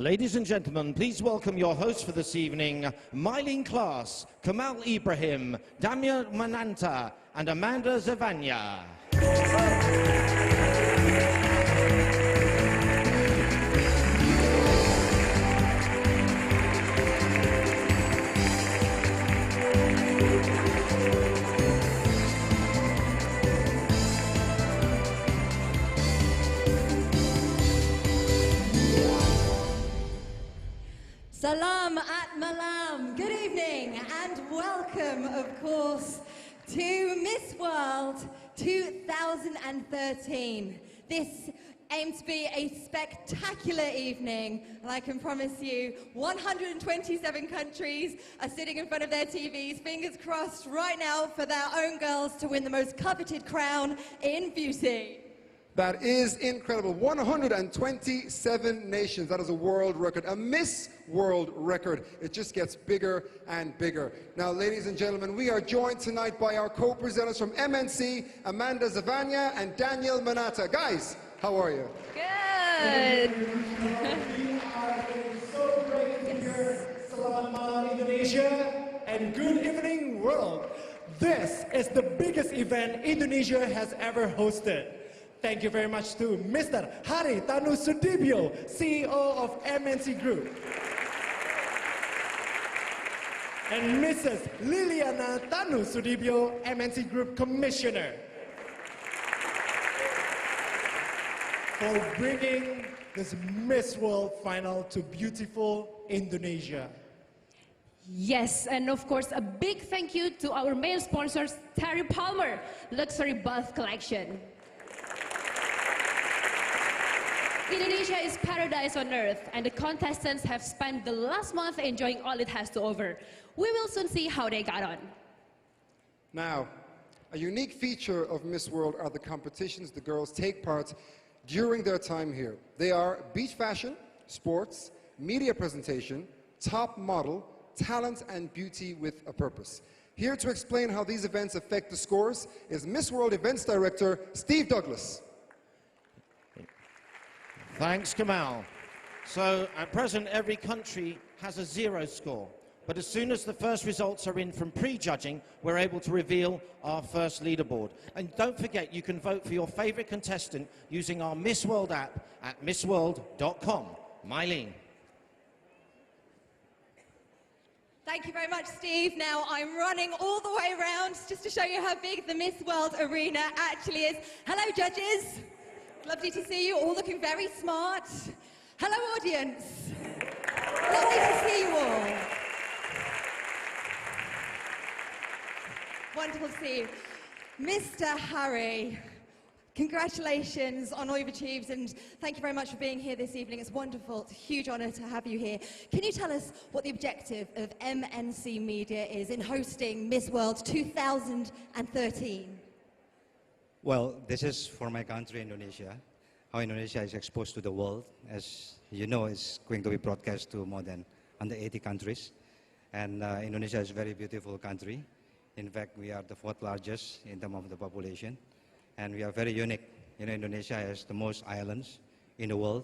Ladies and gentlemen, please welcome your hosts for this evening, Mylene Klaas, Kamal Ibrahim, Daniel Mananta, and Amanda Zavanya. Salam at Malam. Good evening and welcome, of course, to Miss World 2013. This aims to be a spectacular evening, and I can promise you 127 countries are sitting in front of their TVs, fingers crossed right now for their own girls to win the most coveted crown in beauty. That is incredible. 127 nations. That is a world record. A Miss World record. It just gets bigger and bigger. Now, ladies and gentlemen, we are joined tonight by our co-presenters from MNC, Amanda Zavanya and Daniel Manata. Guys, how are you? Good. We are so great to be here. Selamat malam Indonesia and good evening world. This is the biggest event Indonesia has ever hosted. Thank you very much to Mr. Hari Tanu Sudibyo, CEO of MNC Group, and Mrs. Liliana Tanu Sudibyo, MNC Group Commissioner, for bringing this Miss World final to beautiful Indonesia. Yes, and of course, a big thank you to our main sponsors, Terry Palmer, Luxury Bath Collection. Indonesia is paradise on earth, and the contestants have spent the last month enjoying all it has to offer. We will soon see how they got on. Now, a unique feature of Miss World are the competitions the girls take part during their time here. They are beach fashion, sports, media presentation, top model, talent, and beauty with a purpose. Here to explain how these events affect the scores is Miss World Events Director Steve Douglas. Thanks, Kamal. So, at present, every country has a 0 score. But as soon as the first results are in from pre-judging, we're able to reveal our first leaderboard. And don't forget, you can vote for your favorite contestant using our Miss World app at missworld.com. Mylene. Thank you very much, Steve. Now I'm running all the way around just to show you how big the Miss World arena actually is. Hello, judges. Lovely to see you, all looking very smart. Hello, audience. Lovely to see you all. Wonderful to see you. Mr. Hari, congratulations on all you've achieved, and thank you very much for being here this evening. It's wonderful. It's a huge honor to have you here. Can you tell us what the objective of MNC Media is in hosting Miss World 2013? Well, this is for my country, Indonesia. How Indonesia is exposed to the world. As you know, it's going to be broadcast to more than 180 countries. And Indonesia is a very beautiful country. In fact, we are the 4th largest in terms of the population. And we are very unique. You know, Indonesia has the most islands in the world.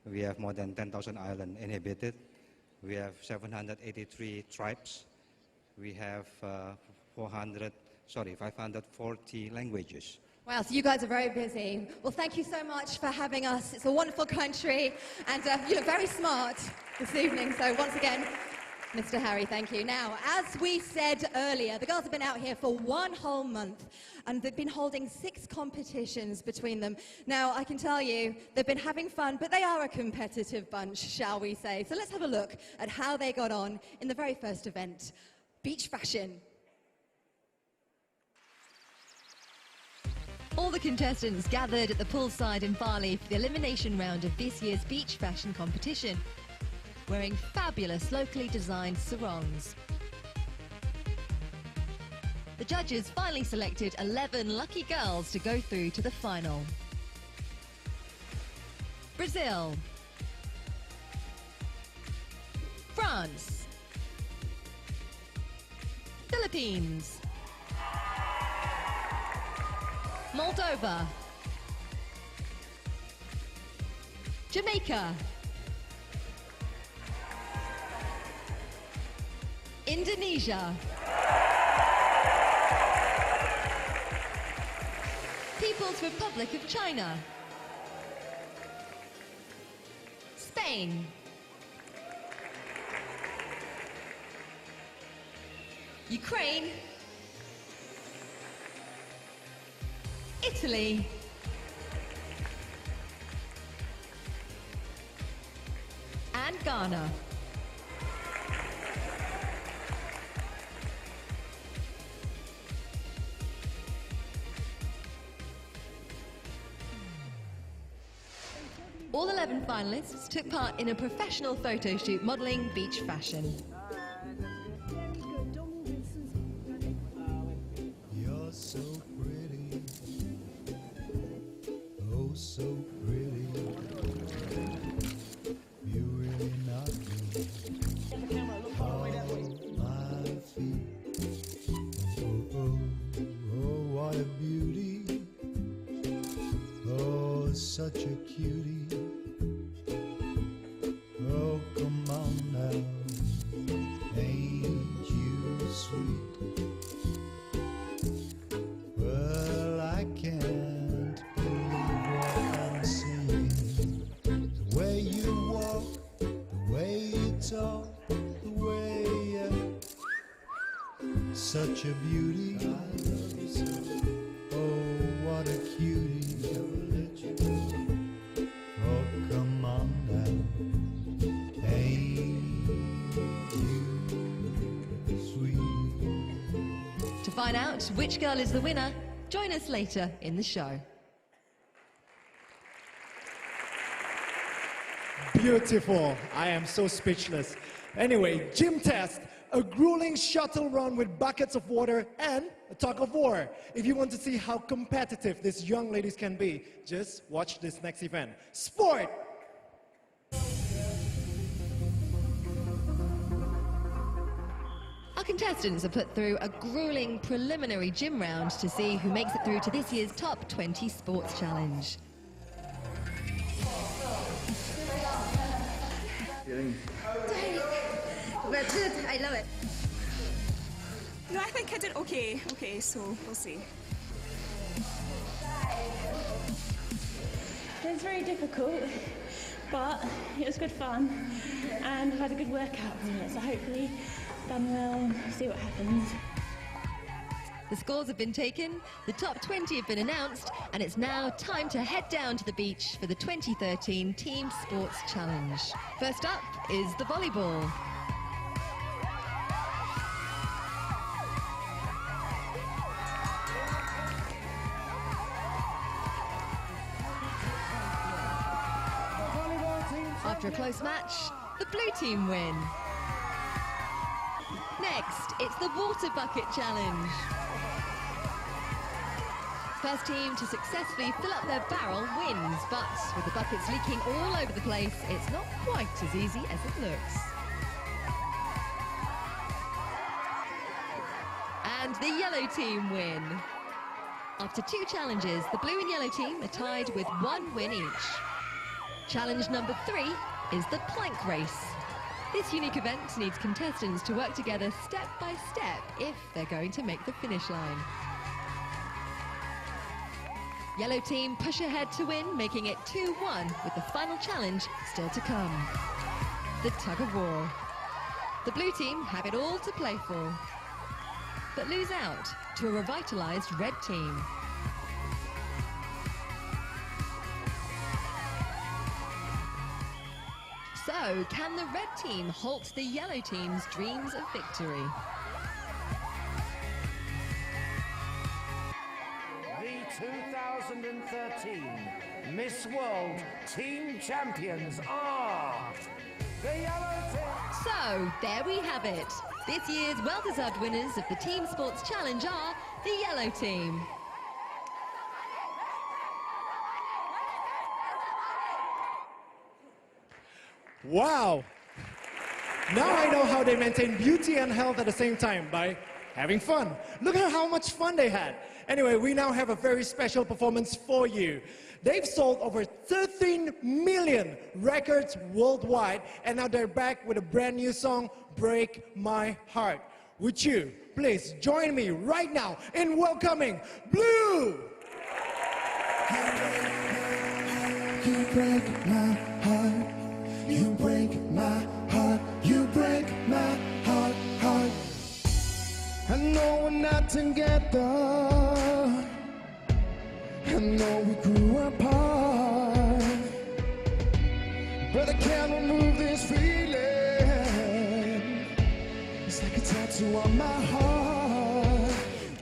We have more than 10,000 islands inhabited. We have 783 tribes. We have 540 languages. Wow, so you guys are very busy. Well, thank you so much for having us. It's a wonderful country, and you look very smart this evening. So once again, Mr. Hari, thank you. Now, as we said earlier, the girls have been out here for 1 whole month, and they've been holding 6 competitions between them. Now, I can tell you, they've been having fun, but they are a competitive bunch, shall we say. So let's have a look at how they got on in the very first event, beach fashion. All the contestants gathered at the poolside in Bali for the elimination round of this year's beach fashion competition, wearing fabulous locally designed sarongs. The judges finally selected 11 lucky girls to go through to the final. Brazil, France, Philippines, Moldova, Jamaica, Indonesia. People's Republic of China. Spain. Ukraine. Italy. And Ghana. All 11 finalists took part in a professional photo shoot modelling beach fashion. You're so pretty, oh so pretty. You really knock me off my feet. Oh, oh, oh, what a beauty. Oh, such a cutie. Oh, come on now, ain't you sweet? Well, I can't believe what I'm seeing. The way you walk, the way you talk, the way you... Such a beauty. I love you so. Oh, what a cutie. Never let you go. Oh, come on now. Ain't you sweet? To find out which girl is the winner, join us later in the show. Beautiful. I am so speechless. Anyway, gym test. A grueling shuttle run with buckets of water and a tug of war. If you want to see how competitive these young ladies can be, just watch this next event. Sport! Our contestants are put through a grueling preliminary gym round to see who makes it through to this year's Top 20 Sports Challenge. That's it. I love it. No, I think I did okay. Okay, so we'll see. It was very difficult, but it was good fun, and I've had a good workout from it, so hopefully done well and see what happens. The scores have been taken, the top 20 have been announced, and it's now time to head down to the beach for the 2013 Team Sports Challenge. First up is the volleyball. After a close match, the blue team win. Next, it's the water bucket challenge. First team to successfully fill up their barrel wins, but with the buckets leaking all over the place, it's not quite as easy as it looks. And the yellow team win. After 2 challenges, the blue and yellow team are tied with 1 win each. Challenge number 3 is the plank race. This unique event needs contestants to work together step by step if they're going to make the finish line. Yellow team push ahead to win, making it 2-1, with the final challenge still to come. The tug of war. The blue team have it all to play for, but lose out to a revitalized red team. So, can the red team halt the yellow team's dreams of victory? The 2013 Miss World Team Champions are the yellow team. So, there we have it. This year's well-deserved winners of the Team Sports Challenge are the yellow team. Wow! Now I know how they maintain beauty and health at the same time, by having fun. Look at how much fun they had. Anyway, we now have a very special performance for you. They've sold over 13 million records worldwide, and now they're back with a brand new song, Break My Heart. Would you please join me right now in welcoming Blue? You break my heart, you break my heart, you break my heart, heart. I know we're not together, I know we grew apart, but I can't remove this feeling. It's like a tattoo on my heart,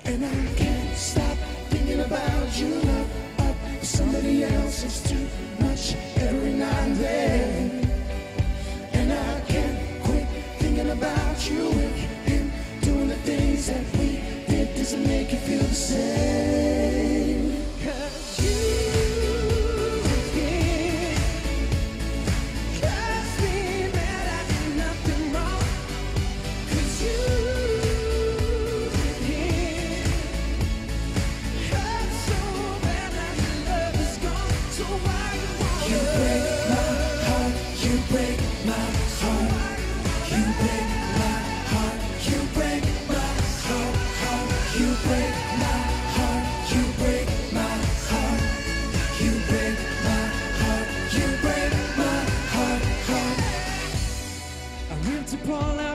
and I can't stop thinking about you. Love up with somebody else is too much every now and then, and I can't quit thinking about you and him doing the things that we did. Doesn't make you feel the same. 'Cause you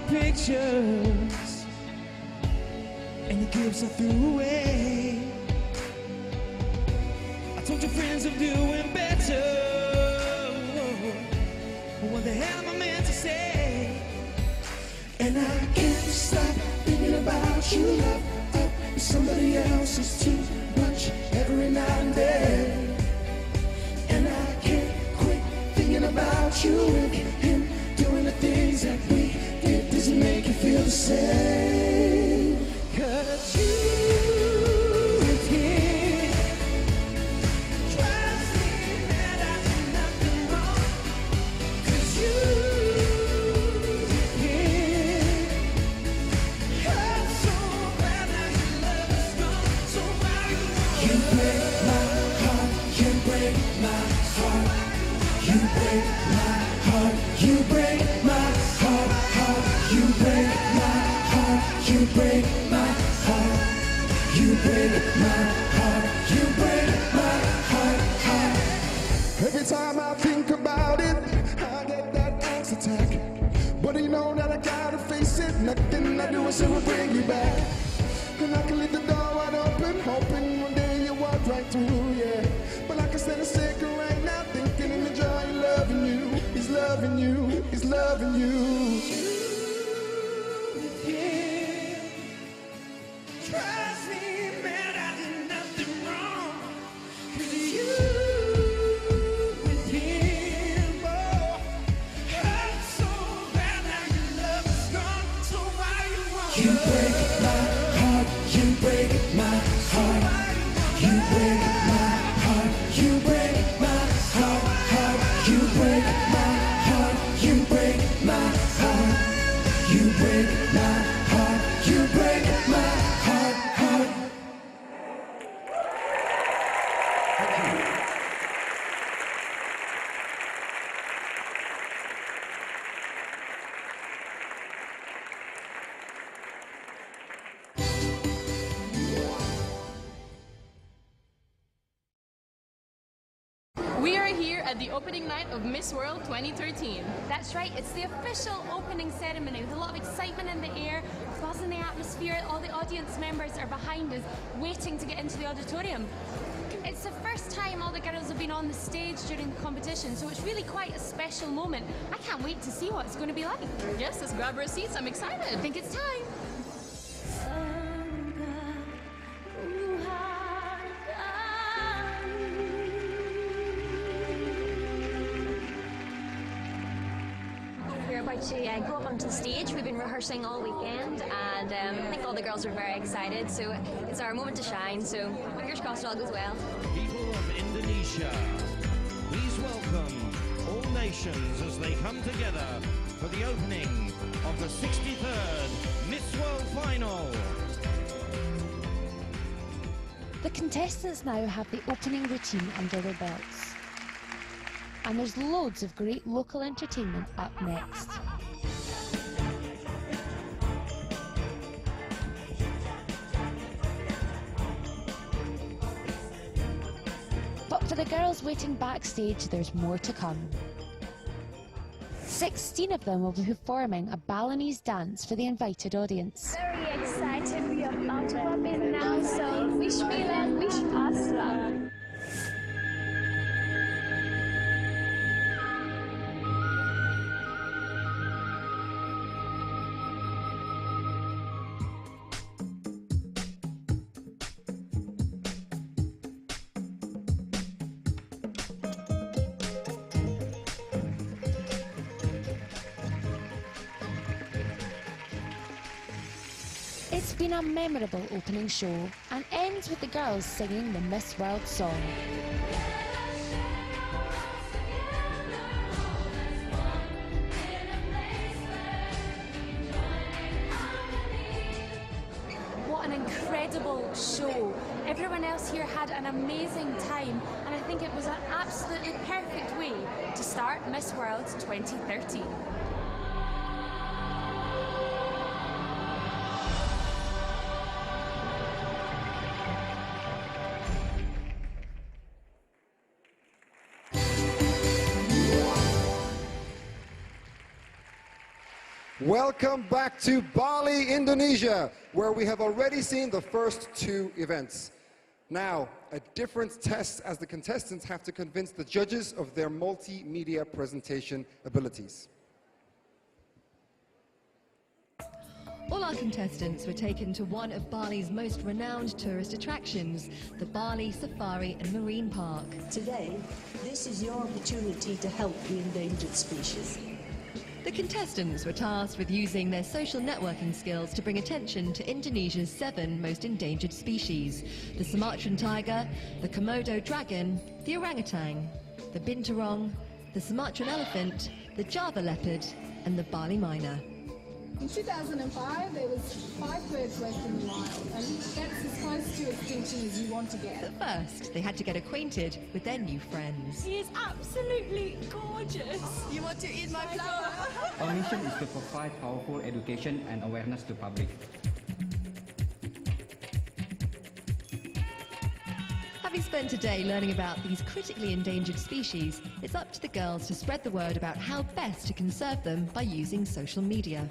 pictures, and the gifts I threw away. I told your friends I'm doing better. What the hell am I meant to say? And I can't stop thinking about you. Love up with somebody else is too much every now and then, and I can't quit thinking about you and him doing the things that we did. Doesn't make you feel the same. 'Cause you with him drives me mad. I did nothing wrong. 'Cause you with him hurt so bad. Now your love is gone. So why you break my heart, you break my heart, you break my heart, you break my heart, heart. You break my heart, you break my heart, you break my heart, you break my heart, heart. Every time I think about it, I get that angst attack. But you know that I gotta face it. Nothing I do is ever bring you back. And I can leave the door wide open, hoping one day you walk right through, yeah. But like I said, I'm sick right now, thinking in the joy of loving you. He's loving you, he's loving you. Drives me mad, I did nothing wrong. 'Cause you with him, oh, hurt so bad. Now your love is gone. So why you want? You break my heart, you break my heart, you break my heart, you break my heart, heart. You break my heart, you break my heart, you break my heart, you break my heart, heart. We are here at the opening night of Miss World 2013. That's right, it's the official opening ceremony with a lot of excitement in the air, buzz in the atmosphere. All the audience members are behind us, waiting to get into the auditorium. It's the first time all the girls have been on the stage during the competition, so it's really quite a special moment. I can't wait to see what it's going to be like. Yes, let's grab our seats. I'm excited. I think it's time. We're about to go up onto the stage. We've been rehearsing all weekend, and I think all the girls are very excited, so it's our moment to shine, so fingers crossed it all goes well. People of Indonesia, please welcome all nations as they come together for the opening of the 63rd Miss World Final The contestants now have the opening routine under their belts. And there's loads of great local entertainment up next. But for the girls waiting backstage, there's more to come. 16 of them will be performing a Balinese dance for the invited audience. Very excited. We are about to pop in now, so wish me luck, wish us luck. It's been a memorable opening show and ends with the girls singing the Miss World song. What an incredible show. Everyone else here had an amazing time, and I think it was an absolutely perfect way to start Miss World 2013. Welcome back to Bali, Indonesia, where we have already seen the first two events. Now, a different test as the contestants have to convince the judges of their multimedia presentation abilities. All our contestants were taken to one of Bali's most renowned tourist attractions, the Bali Safari and Marine Park. Today, this is your opportunity to help the endangered species. The contestants were tasked with using their social networking skills to bring attention to Indonesia's 7 most endangered species: the Sumatran tiger, the Komodo dragon, the orangutan, the binturong, the Sumatran elephant, the Java leopard, and the Bali myna. In 2005, there was 5 birds left in the wild, and that's as close to extinction as you want to get. But first, they had to get acquainted with their new friends. He is absolutely gorgeous. You want to eat my flower? Our mission is to provide powerful education and awareness to public. Having spent a day learning about these critically endangered species, it's up to the girls to spread the word about how best to conserve them by using social media.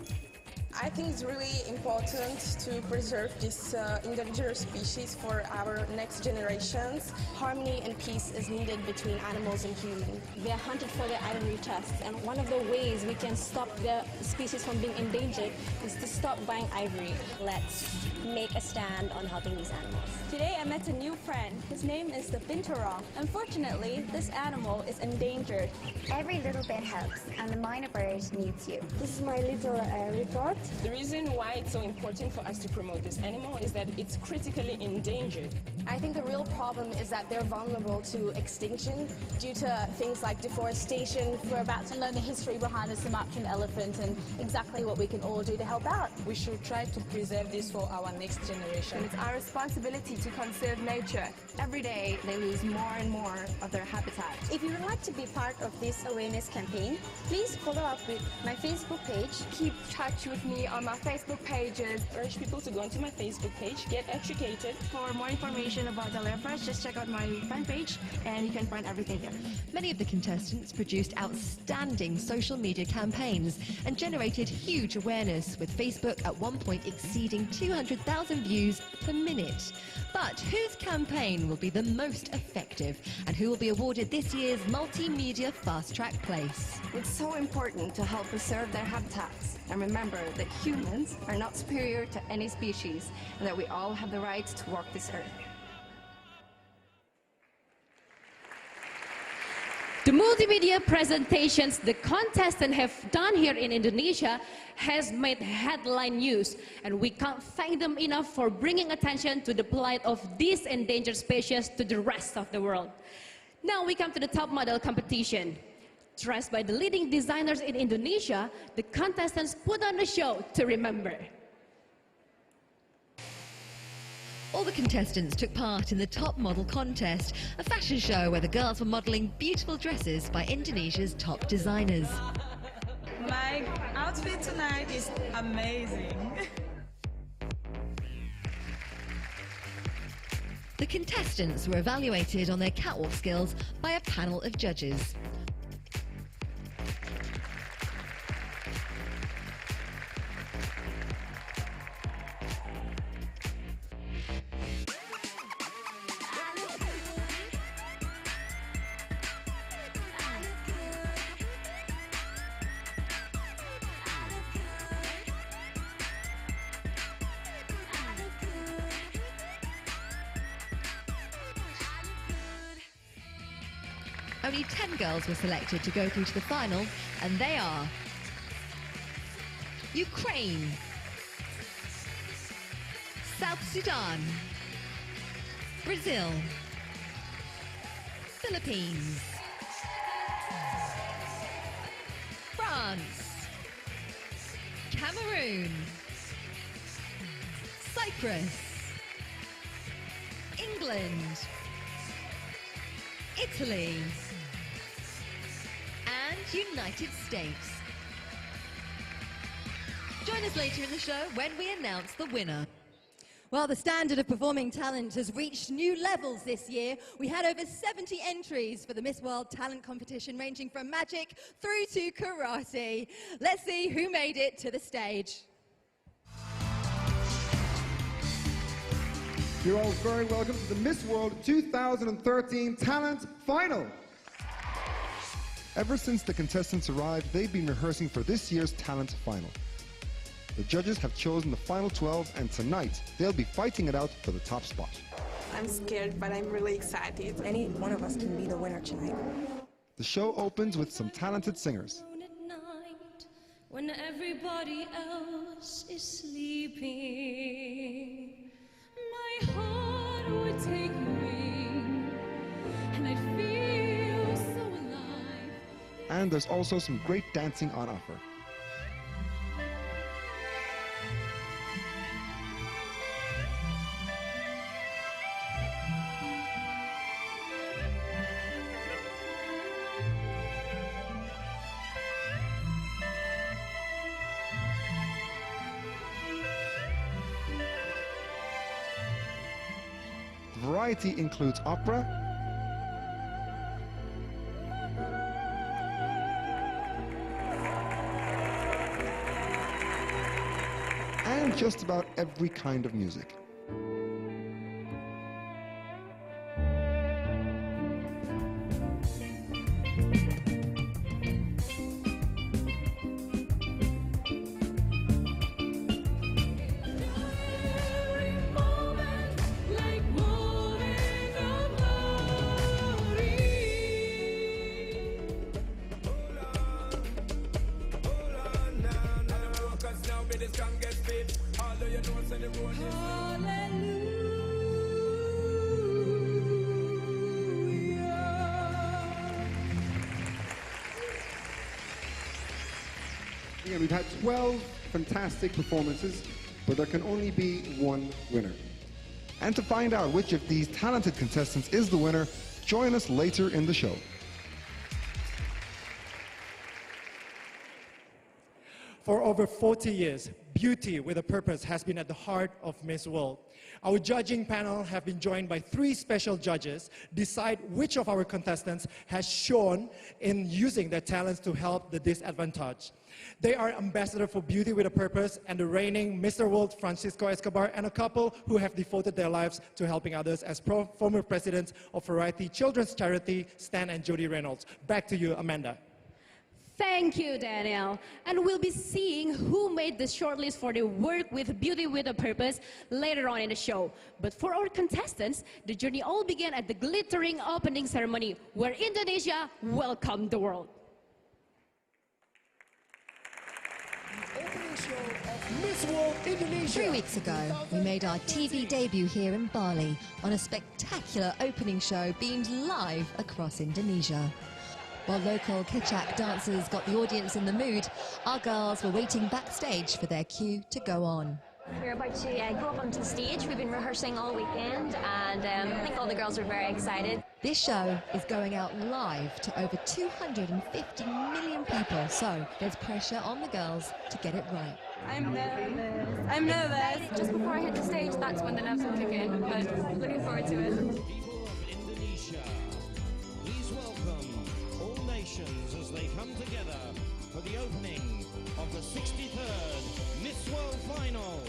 I think it's really important to preserve this endangered species for our next generations. Harmony and peace is needed between animals and humans. They are hunted for their ivory tusks, and one of the ways we can stop the species from being endangered is to stop buying ivory. Let's make a stand on helping these animals. Today I met a new friend. His name is the binturong. Unfortunately, this animal is endangered. Every little bit helps, and the myna bird needs you. This is my little report. The reason why it's so important for us to promote this animal is that it's critically endangered. I think the real problem is that they're vulnerable to extinction due to things like deforestation. We're about to learn the history behind the Sumatran elephant and exactly what we can all do to help out. We should try to preserve this for our next generation. It's our responsibility to conserve nature. Every day, they lose more and more of their habitat. If you would like to be part of this awareness campaign, please follow up with my Facebook page. Keep in touch with me on my Facebook pages. Urge people to go onto my Facebook page, get educated. For more information about the leopards, just check out my fan page and you can find everything there. Many of the contestants produced outstanding social media campaigns and generated huge awareness, with Facebook at one point exceeding 200,000 views per minute. But whose campaign will be the most effective, and who will be awarded this year's Multimedia Fast Track place? It's so important to help preserve their habitats, and remember that humans are not superior to any species, and that we all have the right to walk this earth. The multimedia presentations the contestants have done here in Indonesia has made headline news, and we can't thank them enough for bringing attention to the plight of these endangered species to the rest of the world. Now we come to the top model competition. Dressed by the leading designers in Indonesia, the contestants put on a show to remember. All the contestants took part in the Top Model Contest, a fashion show where the girls were modelling beautiful dresses by Indonesia's top designers. My outfit tonight is amazing. The contestants were evaluated on their catwalk skills by a panel of judges. Only 10 girls were selected to go through to the final, and they are Ukraine, South Sudan, Brazil, Philippines, France, Cameroon, Cyprus, England, Italy, and United States. Join us later in the show when we announce the winner. Well, the standard of performing talent has reached new levels this year. We had over 70 entries for the Miss World Talent Competition, ranging from magic through to karate. Let's see who made it to the stage. You're all very welcome to the Miss World 2013 Talent Final. Ever since the contestants arrived, they've been rehearsing for this year's Talent Final. The judges have chosen the final 12, and tonight they'll be fighting it out for the top spot. I'm scared, but I'm really excited. Any one of us can be the winner tonight. The show opens with some talented singers. When everybody else is sleeping, my heart would take wing, and I'd feel so alive. And there's also some great dancing on offer. Variety includes opera, and just about every kind of music. Again, we've had 12 fantastic performances, but there can only be one winner. And to find out which of these talented contestants is the winner, join us later in the show. For over 40 years, beauty with a purpose has been at the heart of Miss World. Our judging panel have been joined by 3 special judges, decide which of our contestants has shown in using their talents to help the disadvantaged. They are Ambassador for Beauty with a Purpose and the reigning Mr. World Francisco Escobar, and a couple who have devoted their lives to helping others as former presidents of Variety Children's Charity, Stan and Jody Reynolds. Back to you, Amanda. Thank you, Daniel. And we'll be seeing who made the shortlist for the Work with Beauty with a Purpose later on in the show. But for our contestants, the journey all began at the glittering opening ceremony where Indonesia welcomed the world. Miss World Indonesia. 3 weeks ago, we made our TV debut here in Bali on a spectacular opening show beamed live across Indonesia. While local Kecak dancers got the audience in the mood, our girls were waiting backstage for their cue to go on. We're about to go up onto the stage. We've been rehearsing all weekend, and I think all the girls are very excited. This show is going out live to over 250 million people, so there's pressure on the girls to get it right. I'm nervous. I'm nervous. Just before I hit the stage, that's when the nerves will kick in, but looking forward to it. People of Indonesia, please welcome all nations as they come together for the opening of the 63rd Miss World Final.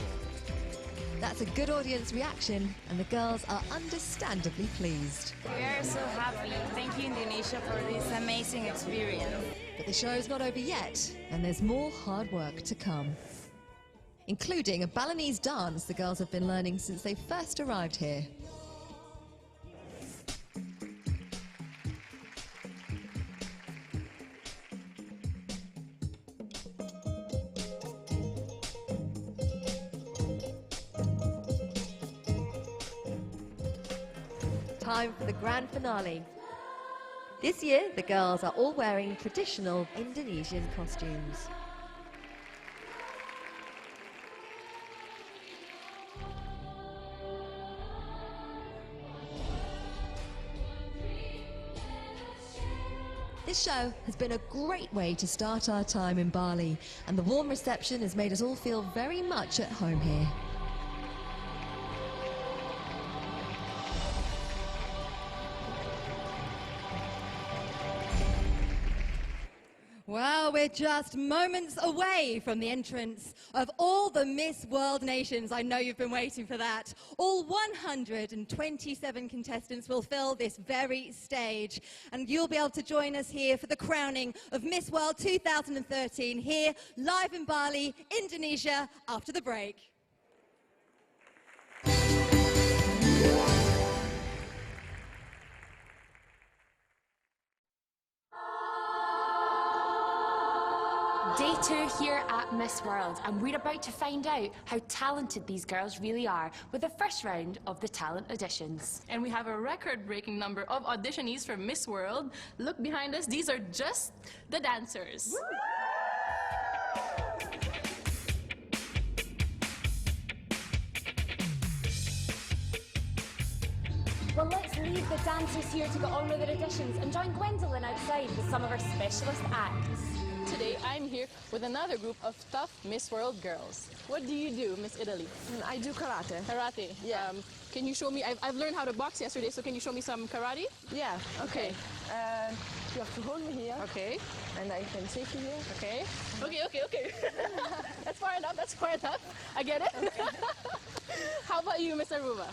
That's a good audience reaction, and the girls are understandably pleased. We are so happy. Thank you, Indonesia, for this amazing experience. But the show's not over yet, and there's more hard work to come, including a Balinese dance the girls have been learning since they first arrived here. Time for the grand finale. This year, the girls are all wearing traditional Indonesian costumes. This show has been a great way to start our time in Bali, and the warm reception has made us all feel very much at home here. Well, we're just moments away from the entrance of all the Miss World nations. I know you've been waiting for that. All 127 contestants will fill this very stage, and you'll be able to join us here for the crowning of Miss World 2013 here live in Bali, Indonesia, after the break. Day 2 here at Miss World, and we're about to find out how talented these girls really are with the first round of the talent auditions. And we have a record-breaking number of auditionees for Miss World. Look behind us, these are just the dancers. Well, let's leave the dancers here to get on with their auditions and join Gwendolyn outside with some of our specialist acts. Today, I'm here with another group of tough Miss World girls. What do you do, Miss Italy? I do karate. Karate? Yeah. Can you show me? I've learned how to box yesterday, so can you show me some karate? Yeah. Okay. And you have to hold me here. Okay. And I can take you here. Okay. Okay. That's far enough. That's far enough. I get it. Okay. How about you, Miss Aruba?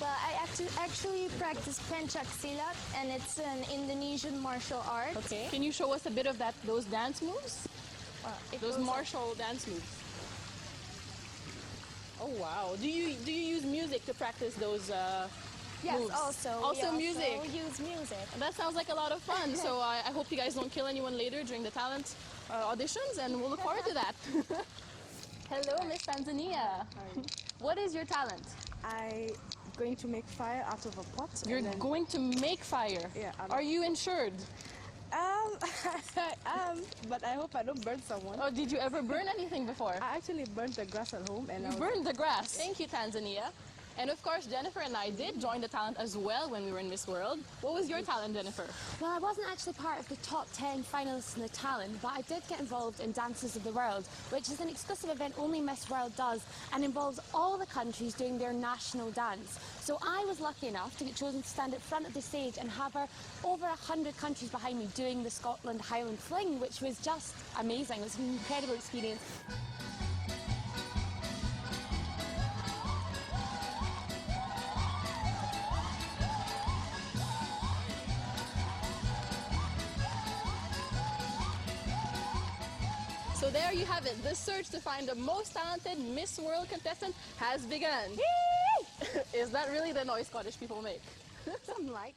Well, I actually practice pencak silat, and it's an Indonesian martial art. Okay. Can you show us a bit of those dance moves? Those martial dance moves. Oh wow! Do you use music to practice those Yes, moves? also music. We use music. That sounds like a lot of fun. So I hope you guys don't kill anyone later during the talent auditions, and we'll look forward to that. Hello, Miss Tanzania. Hi. What is your talent? I'm going to make fire out of a pot. You're going to make fire? Yeah. Are you insured? But I hope I don't burn someone. Oh, did you ever burn anything before? I actually burnt the grass at home. And you burned the grass? Thank you, Tanzania. And of course, Jennifer and I did join the talent as well when we were in Miss World. What was your talent, Jennifer? Well, I wasn't actually part of the top 10 finalists in the talent, but I did get involved in Dances of the World, which is an exclusive event only Miss World does and involves all the countries doing their national dance. So I was lucky enough to get chosen to stand at front of the stage and have over 100 countries behind me doing the Scotland Highland Fling, which was just amazing. It was an incredible experience. So there you have it. The search to find the most talented Miss World contestant has begun. Is that really the noise Scottish people make? Something like.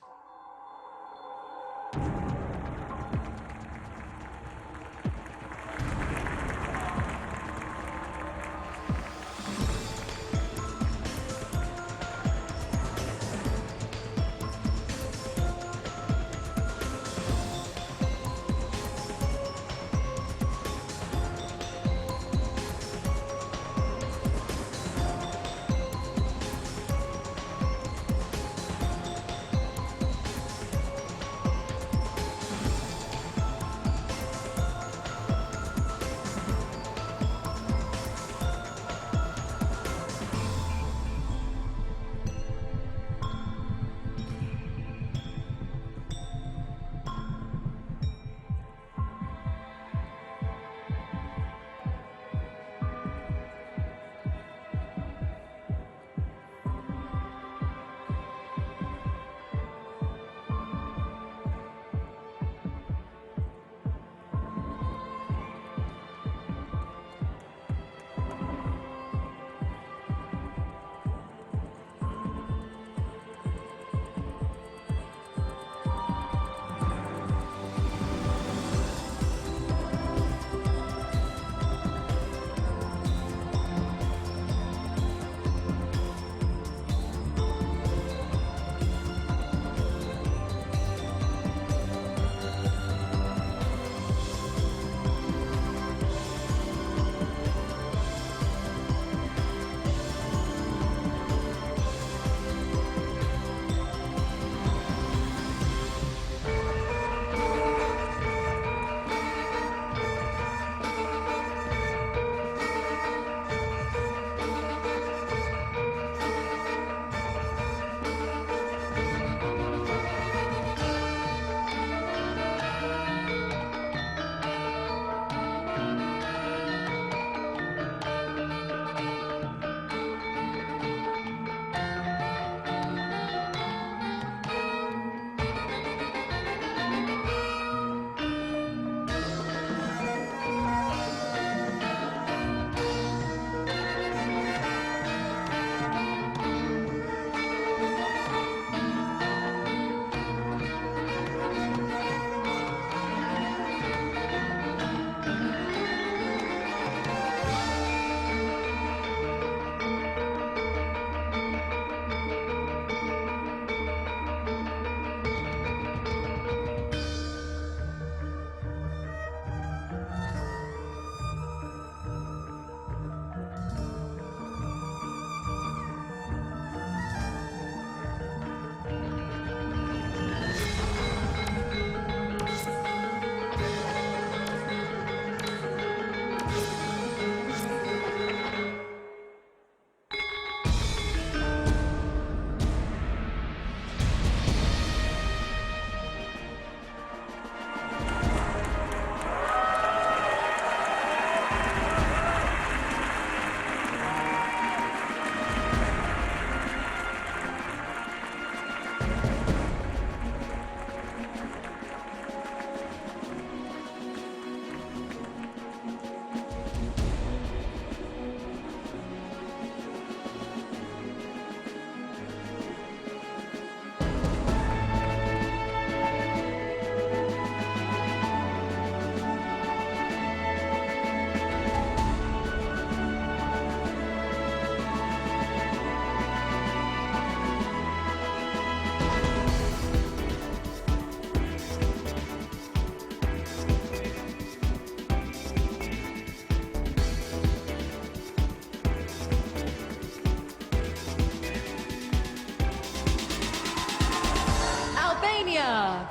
Kenya,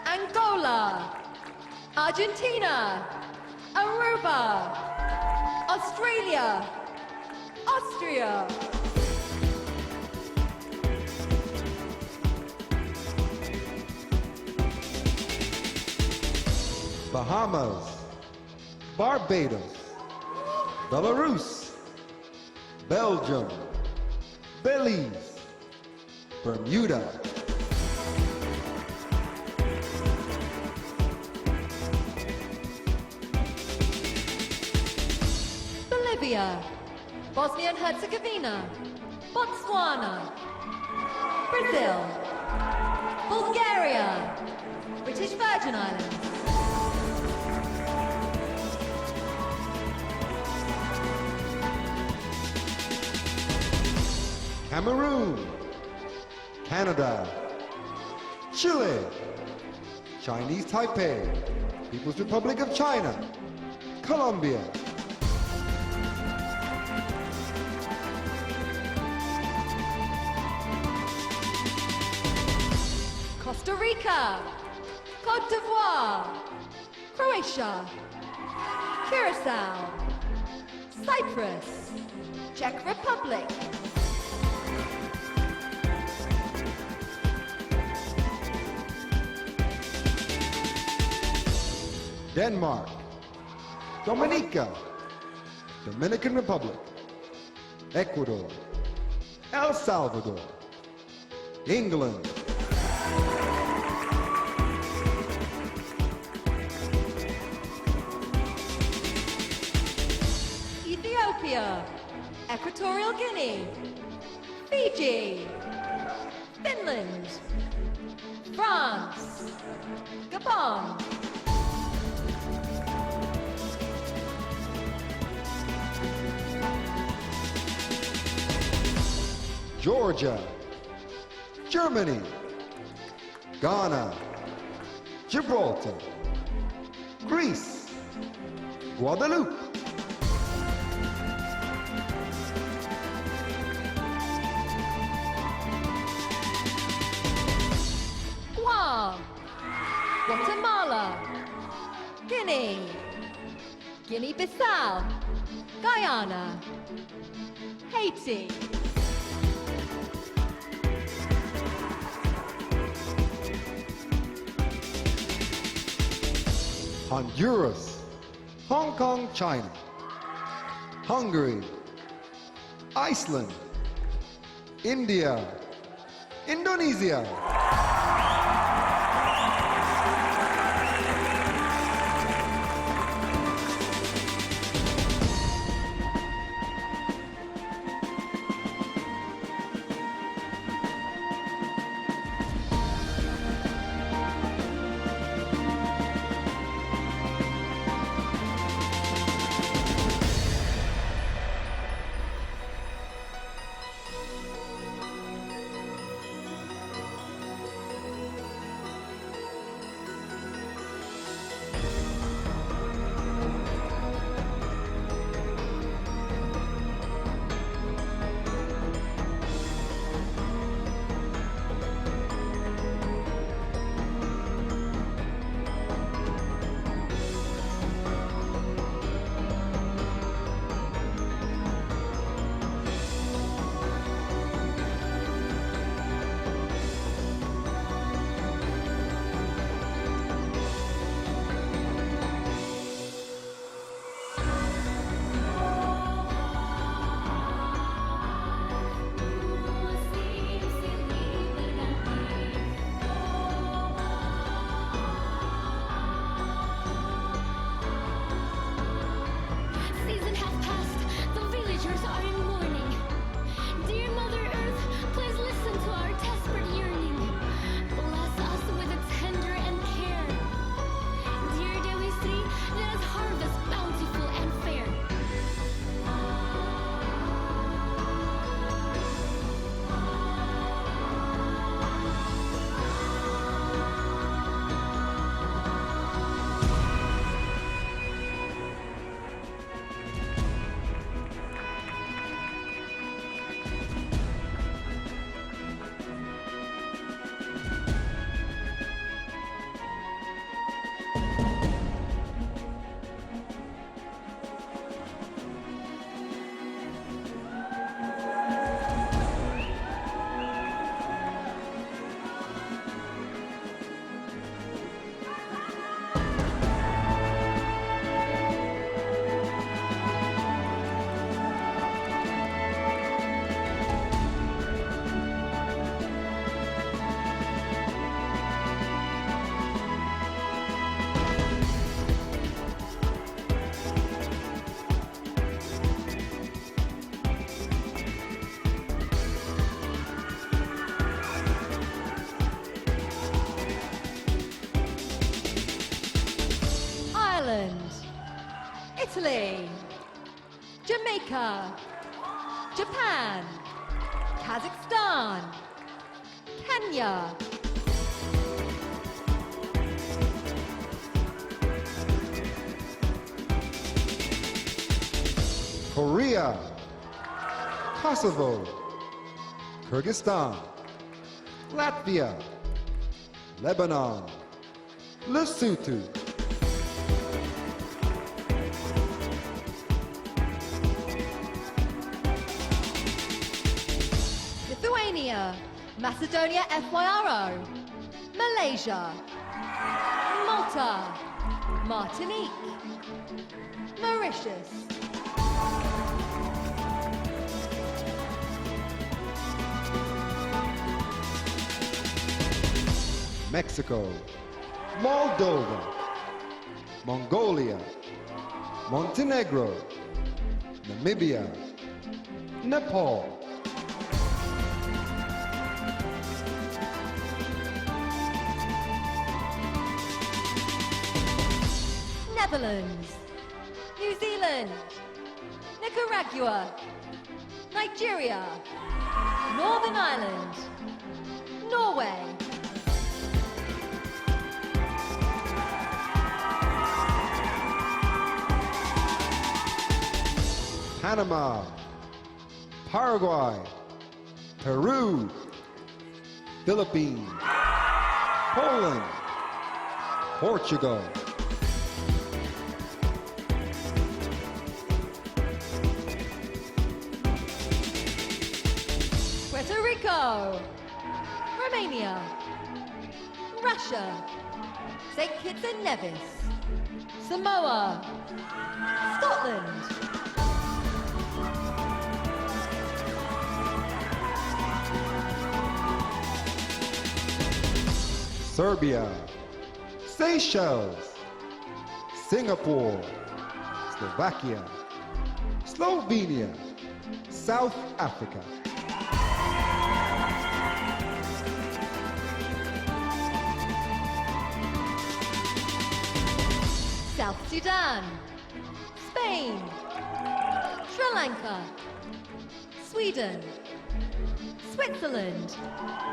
Angola, Argentina, Aruba, Australia, Austria. Bahamas, Barbados, Belarus, Belgium, Belize, Bermuda, Bolivia, Bosnia and Herzegovina, Botswana, Brazil, Bulgaria, British Virgin Islands, Cameroon, Canada, Chile, Chinese Taipei, People's Republic of China, Colombia, Costa Rica, Cote d'Ivoire, Croatia, Curacao, Cyprus, Czech Republic, Denmark, Dominica, Dominican Republic, Ecuador, El Salvador, England, Ethiopia, Equatorial Guinea, Fiji, Finland, France, Gabon, Georgia, Germany, Ghana, Gibraltar, Greece, Guadeloupe, Guam, Guatemala, Guinea, Guinea-Bissau, Guyana, Haiti, Honduras, Hong Kong, China, Hungary, Iceland, India, Indonesia, Italy, Jamaica, Japan, Kazakhstan, Kenya, Korea, Kosovo, Kyrgyzstan, Latvia, Lebanon, Lesotho, Lithuania, Macedonia FYRO, Malaysia, Malta, Martinique, Mauritius, Mexico, Moldova, Mongolia, Montenegro, Namibia, Nepal, Netherlands, New Zealand, Nicaragua, Nigeria, Northern Ireland, Norway, Panama, Paraguay, Peru, Philippines, Poland, Portugal, Puerto Rico, Romania, Russia, St. Kitts and Nevis, Samoa, Scotland, Serbia, Seychelles, Singapore, Slovakia, Slovenia, South Africa, South Sudan, Spain, Sri Lanka, Sweden, Switzerland,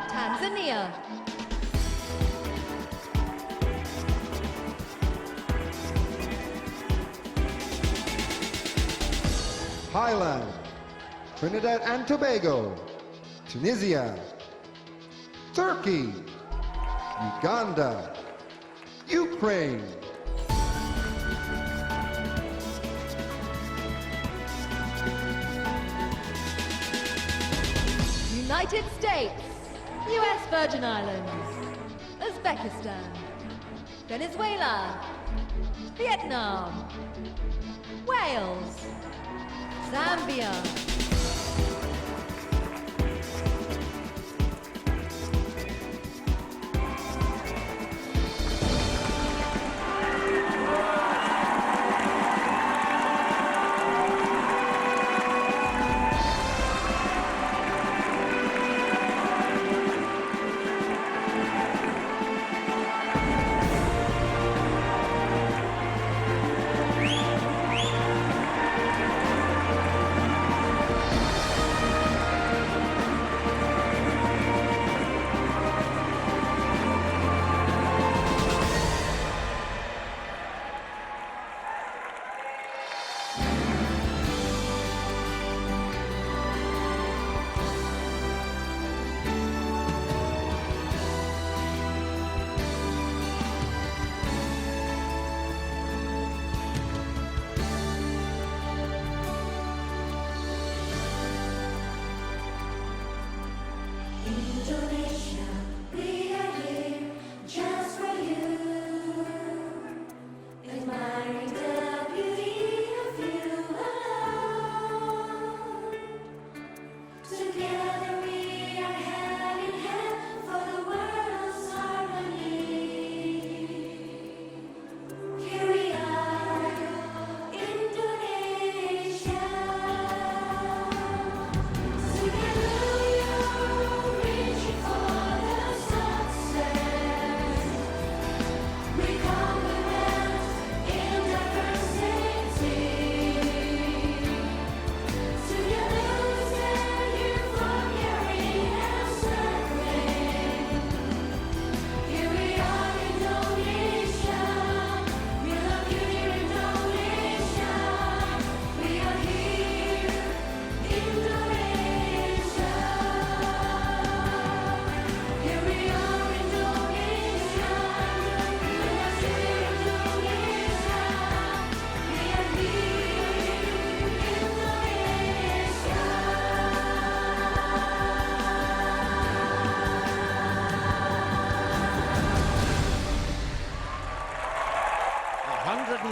Tanzania, Thailand, Trinidad and Tobago, Tunisia, Turkey, Uganda, Ukraine, United States, US Virgin Islands, Uzbekistan, Venezuela, Vietnam, Wales, Zambia,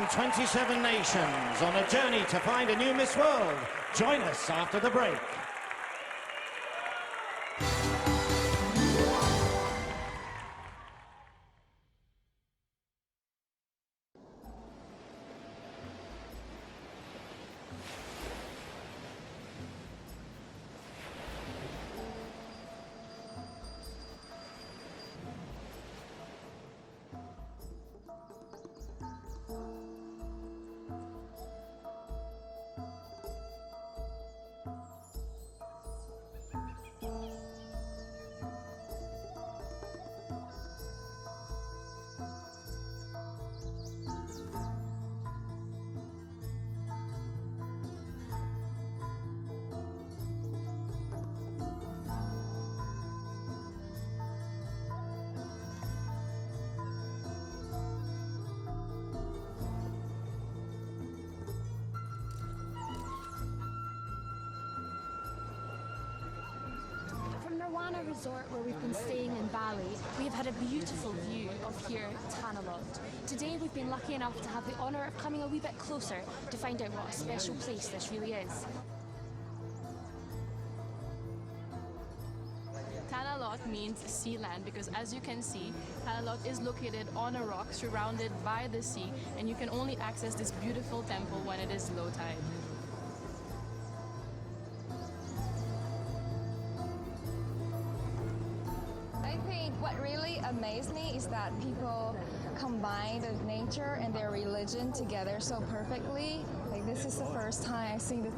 from 27 nations on a journey to find a new Miss World. Join us after the break. Nirwana Resort, where we've been staying in Bali, we have had a beautiful view of here at Tanah Lot. Today we've been lucky enough to have the honour of coming a wee bit closer to find out what a special place this really is. Tanah Lot means sea land because, as you can see, Tanah Lot is located on a rock surrounded by the sea, and you can only access this beautiful temple when it is low tide. I think what really amazed me is that people combine the nature and their religion together so perfectly. Like, this is the first time I've seen the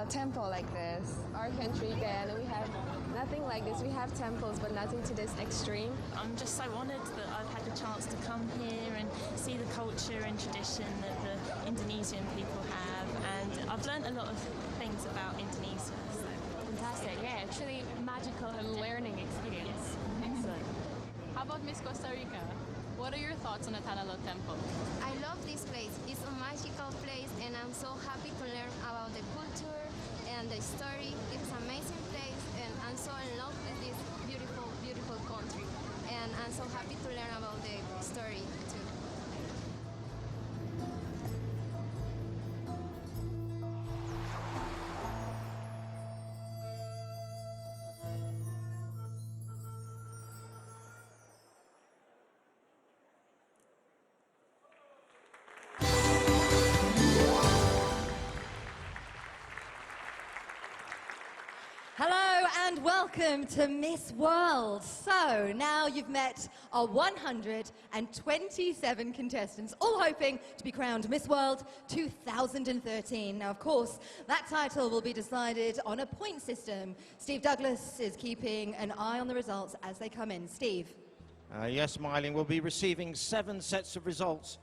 temple like this. Our country, then we have nothing like this. We have temples, but nothing to this extreme. I'm just so honoured that I've had the chance to come here and see the culture and tradition that the Indonesian people have, and I've learned a lot of things about Indonesia. So. Fantastic, yeah, truly magical and learning experience. Excellent. How about Miss Costa Rica? What are your thoughts on the Tanah Lot Temple? I love this place. It's a magical place, and I'm so happy to learn about the culture and the story. It's an amazing place, and I'm so in love with this beautiful, beautiful country. And I'm so happy to learn about the story too. Hello and welcome to Miss World. So now you've met our 127 contestants, all hoping to be crowned Miss World 2013. Now, of course, that title will be decided on a point system. Steve Douglas is keeping an eye on the results as they come in. Steve. Yes, Myling, we'll be receiving 7 sets of results,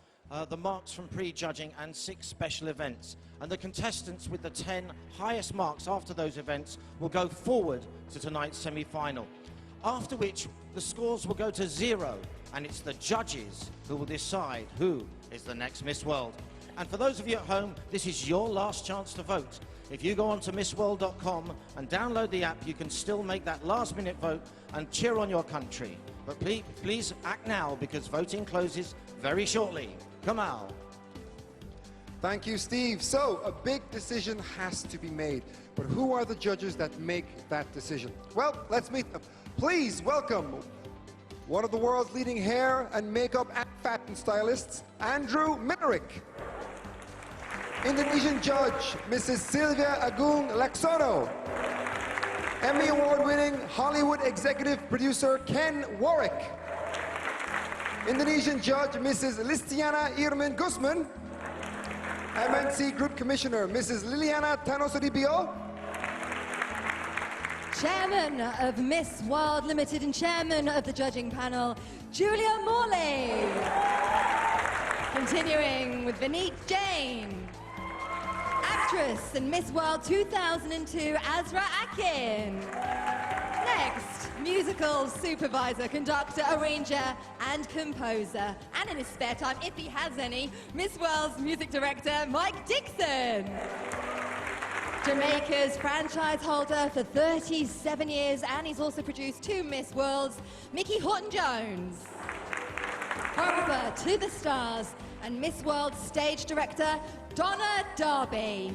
the marks from pre-judging and 6 special events. And the contestants with the 10 highest marks after those events will go forward to tonight's semi-final. After which, the scores will go to 0, and it's the judges who will decide who is the next Miss World. And for those of you at home, this is your last chance to vote. If you go on to MissWorld.com and download the app, you can still make that last-minute vote and cheer on your country. But please act now, because voting closes very shortly. Kamal. Thank you, Steve. So, a big decision has to be made. But who are the judges that make that decision? Well, let's meet them. Please welcome one of the world's leading hair and makeup and fashion stylists, Andrew Minerick. Indonesian judge, Mrs. Sylvia Agung Laksono. Emmy Award-winning Hollywood executive producer, Ken Warwick. Indonesian judge, Mrs. Listiana Irmin Guzman. MNC Group Commissioner, Mrs. Liliana Tanosudibio. Chairman of Miss World Limited and Chairman of the judging panel, Julia Morley. Continuing with Vineet Jain. Actress and Miss World 2002, Azra Akin. Next, musical supervisor, conductor, arranger, and composer. And in his spare time, if he has any, Miss World's music director, Mike Dixon. Jamaica's franchise holder for 37 years, and he's also produced 2 Miss Worlds, Mickey Horton-Jones. Choreographer to the stars, and Miss World stage director, Donna Darby.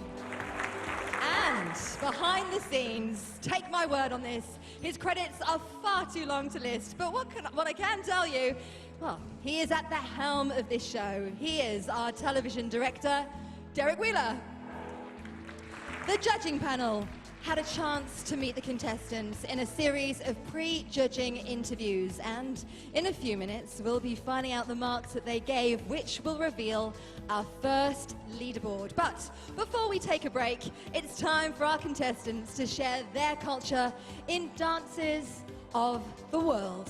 And behind the scenes, take my word on this, his credits are far too long to list, but what I can tell you, well, he is at the helm of this show. He is our television director, Derek Wheeler. The judging panel had a chance to meet the contestants in a series of pre-judging interviews, and in a few minutes we'll be finding out the marks that they gave, which will reveal our first leaderboard. But before we take a break, it's time for our contestants to share their culture in dances of the world.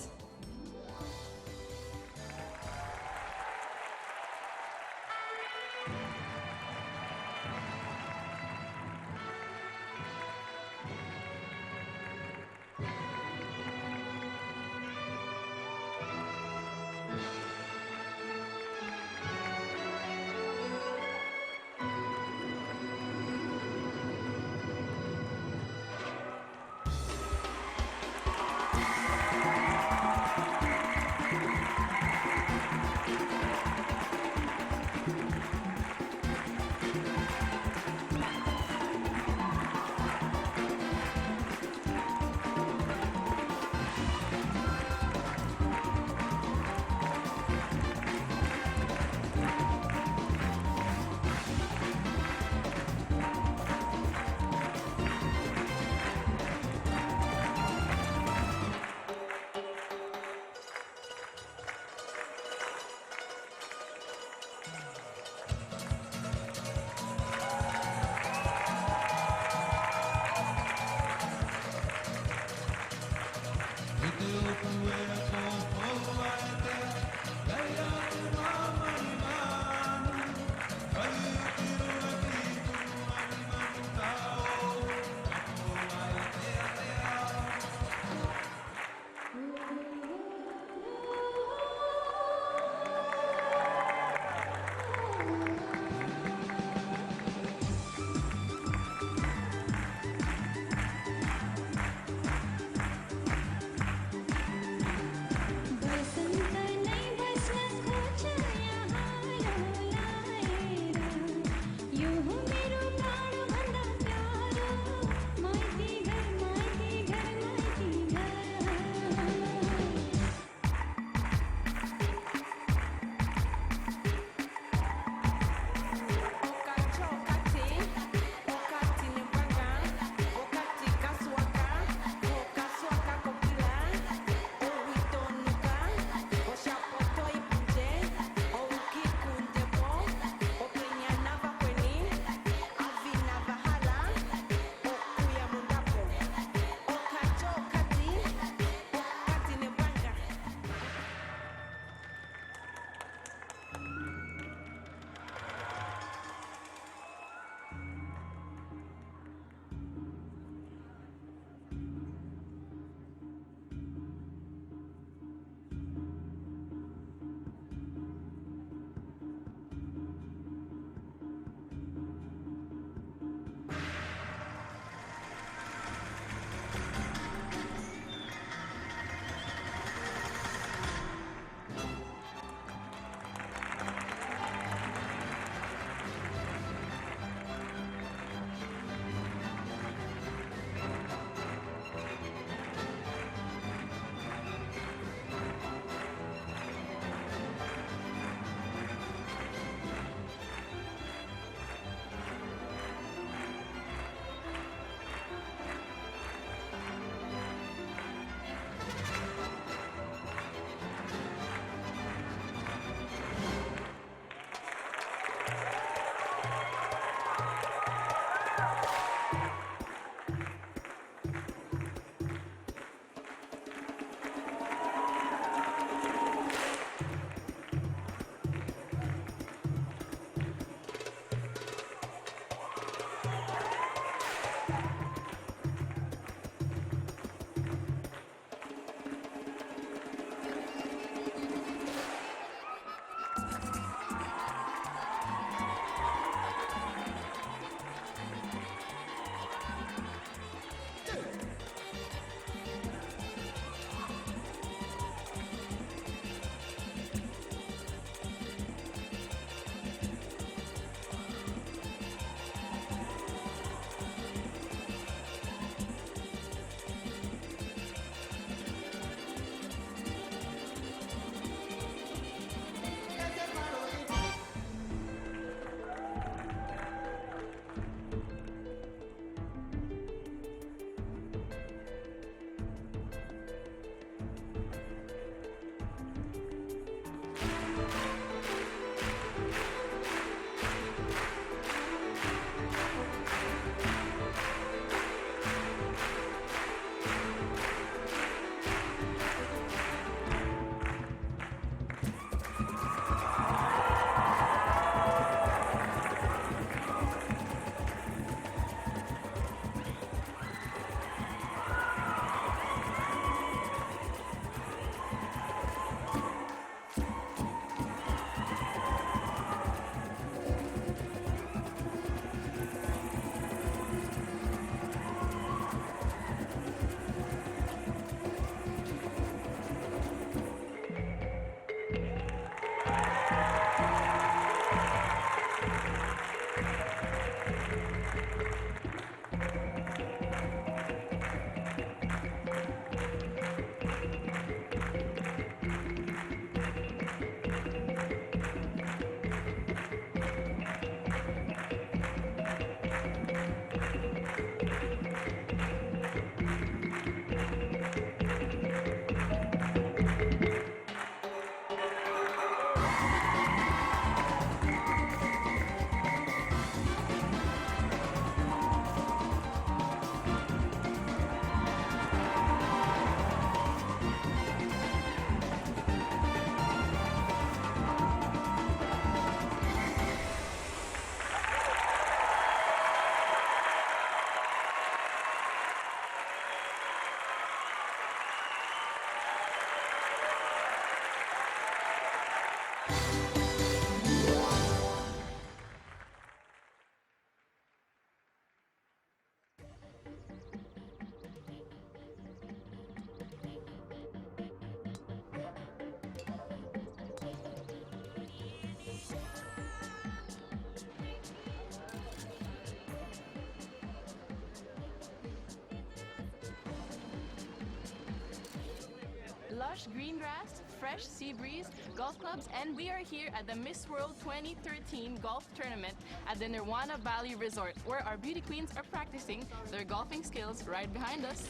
lush green grass, fresh sea breeze, golf clubs, and we are here at the Miss World 2013 golf tournament at the Nirvana Valley Resort, where our beauty queens are practicing their golfing skills right behind us.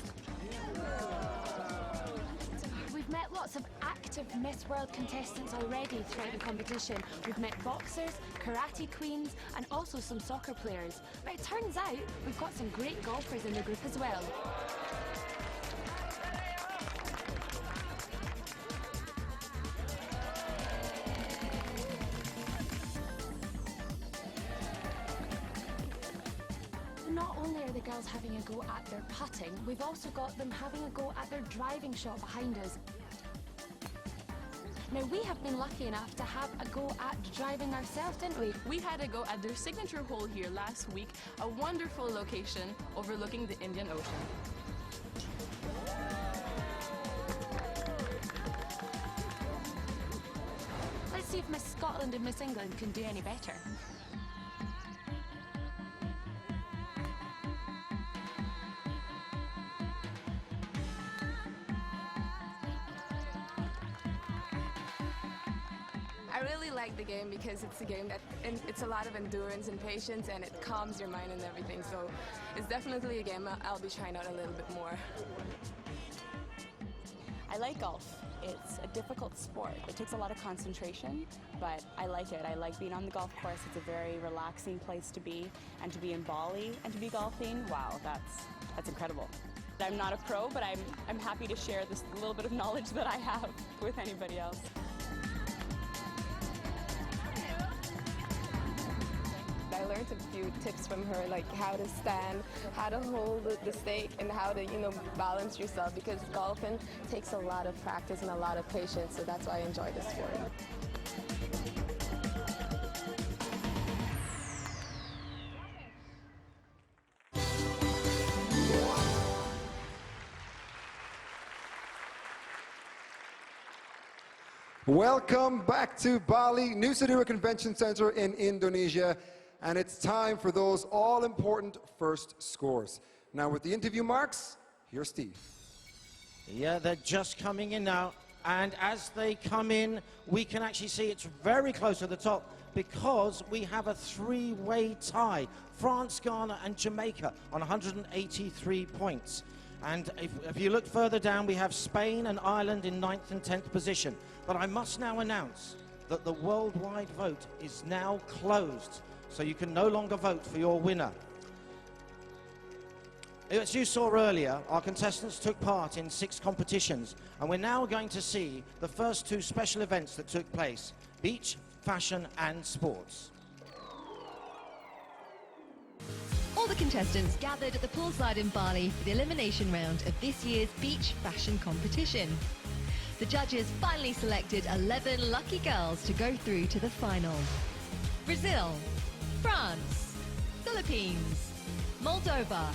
We've met lots of active Miss World contestants already throughout the competition. We've met boxers, karate queens, and also some soccer players. But it turns out we've got some great golfers in the group as well. Not only are the girls having a go at their putting, we've also got them having a go at their driving shot behind us. Now, we have been lucky enough to have a go at driving ourselves, didn't we? We had a go at their signature hole here last week, a wonderful location overlooking the Indian Ocean. Let's see if Miss Scotland and Miss England can do any better. I really like the game because it's a game that it's a lot of endurance and patience, and it calms your mind and everything. So it's definitely a game I'll be trying out a little bit more. I like golf. It's a difficult sport. It takes a lot of concentration, but I like it. I like being on the golf course. It's a very relaxing place to be, and to be in Bali and to be golfing, wow, that's incredible. I'm not a pro, but I'm happy to share this little bit of knowledge that I have with anybody else. I learned a few tips from her, like how to stand, how to hold the stake, and how to, balance yourself, because golfing takes a lot of practice and a lot of patience, so that's why I enjoy this sport. Welcome back to Bali, Nusa Dua Convention Center in Indonesia. And it's time for those all-important first scores. Now with the interview marks, here's Steve. Yeah, they're just coming in now. And as they come in, we can actually see it's very close to the top because we have a three-way tie. France, Ghana, and Jamaica on 183 points. And if you look further down, we have Spain and Ireland in 9th and 10th position. But I must now announce that the worldwide vote is now closed. So you can no longer vote for your winner. As you saw earlier, our contestants took part in 6 competitions, and we're now going to see the first 2 special events that took place: beach, fashion, and sports. All the contestants gathered at the poolside in Bali for the elimination round of this year's beach fashion competition. The judges finally selected 11 lucky girls to go through to the final. Brazil, France, Philippines, Moldova,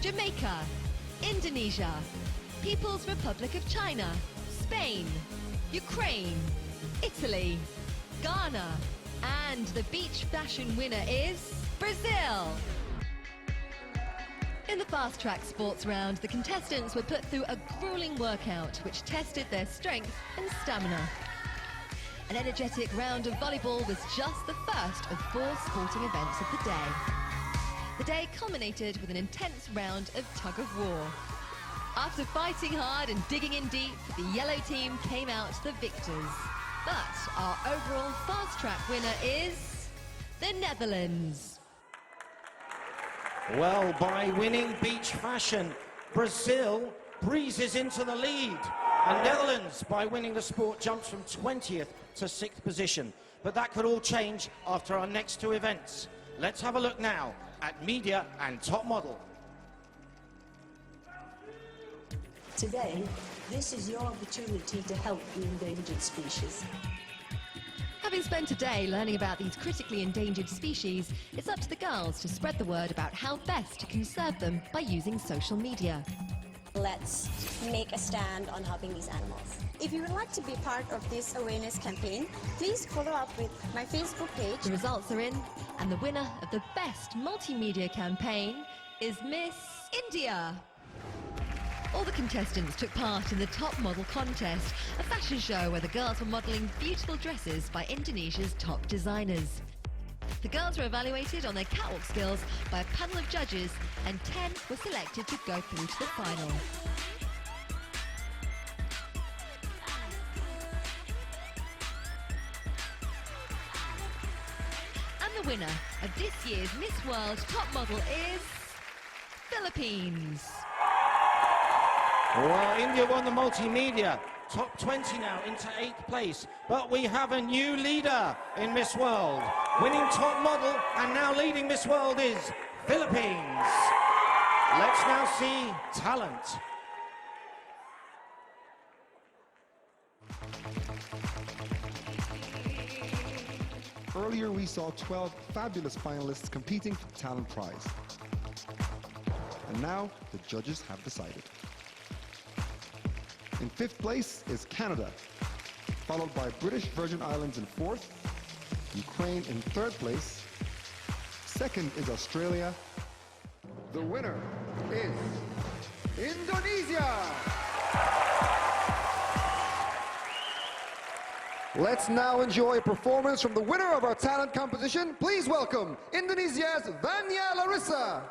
Jamaica, Indonesia, People's Republic of China, Spain, Ukraine, Italy, Ghana, and the beach fashion winner is Brazil. In the fast-track sports round, the contestants were put through a grueling workout which tested their strength and stamina. An energetic round of volleyball was just the first of 4 sporting events of the day. The day culminated with an intense round of tug-of-war. After fighting hard and digging in deep, the yellow team came out the victors. But our overall fast-track winner is the Netherlands. Well, by winning beach fashion, Brazil breezes into the lead. And Netherlands, by winning the sport, jumps from 20th to 6th position. But that could all change after our next 2 events. Let's have a look now at media and top model. Today, this is your opportunity to help the endangered species. Having spent a day learning about these critically endangered species, it's up to the girls to spread the word about how best to conserve them by using social media. Let's make a stand on helping these animals. If you would like to be part of this awareness campaign, please follow up with my Facebook page. The results are in, and the winner of the best multimedia campaign is Miss India. All the contestants took part in the Top Model Contest, a fashion show where the girls were modelling beautiful dresses by Indonesia's top designers. The girls were evaluated on their catwalk skills by a panel of judges, and 10 were selected to go through to the final. And the winner of this year's Miss World Top Model is Philippines. Well, India won the multimedia. Top 20 now into 8th place. But we have a new leader in Miss World. Winning top model and now leading Miss World is Philippines. Let's now see talent. Earlier we saw 12 fabulous finalists competing for the talent prize. And now the judges have decided. In 5th place is Canada, followed by British Virgin Islands in 4th, Ukraine in 3rd place, 2nd is Australia. The winner is Indonesia! Let's now enjoy a performance from the winner of our talent competition. Please welcome Indonesia's Vanya Larissa.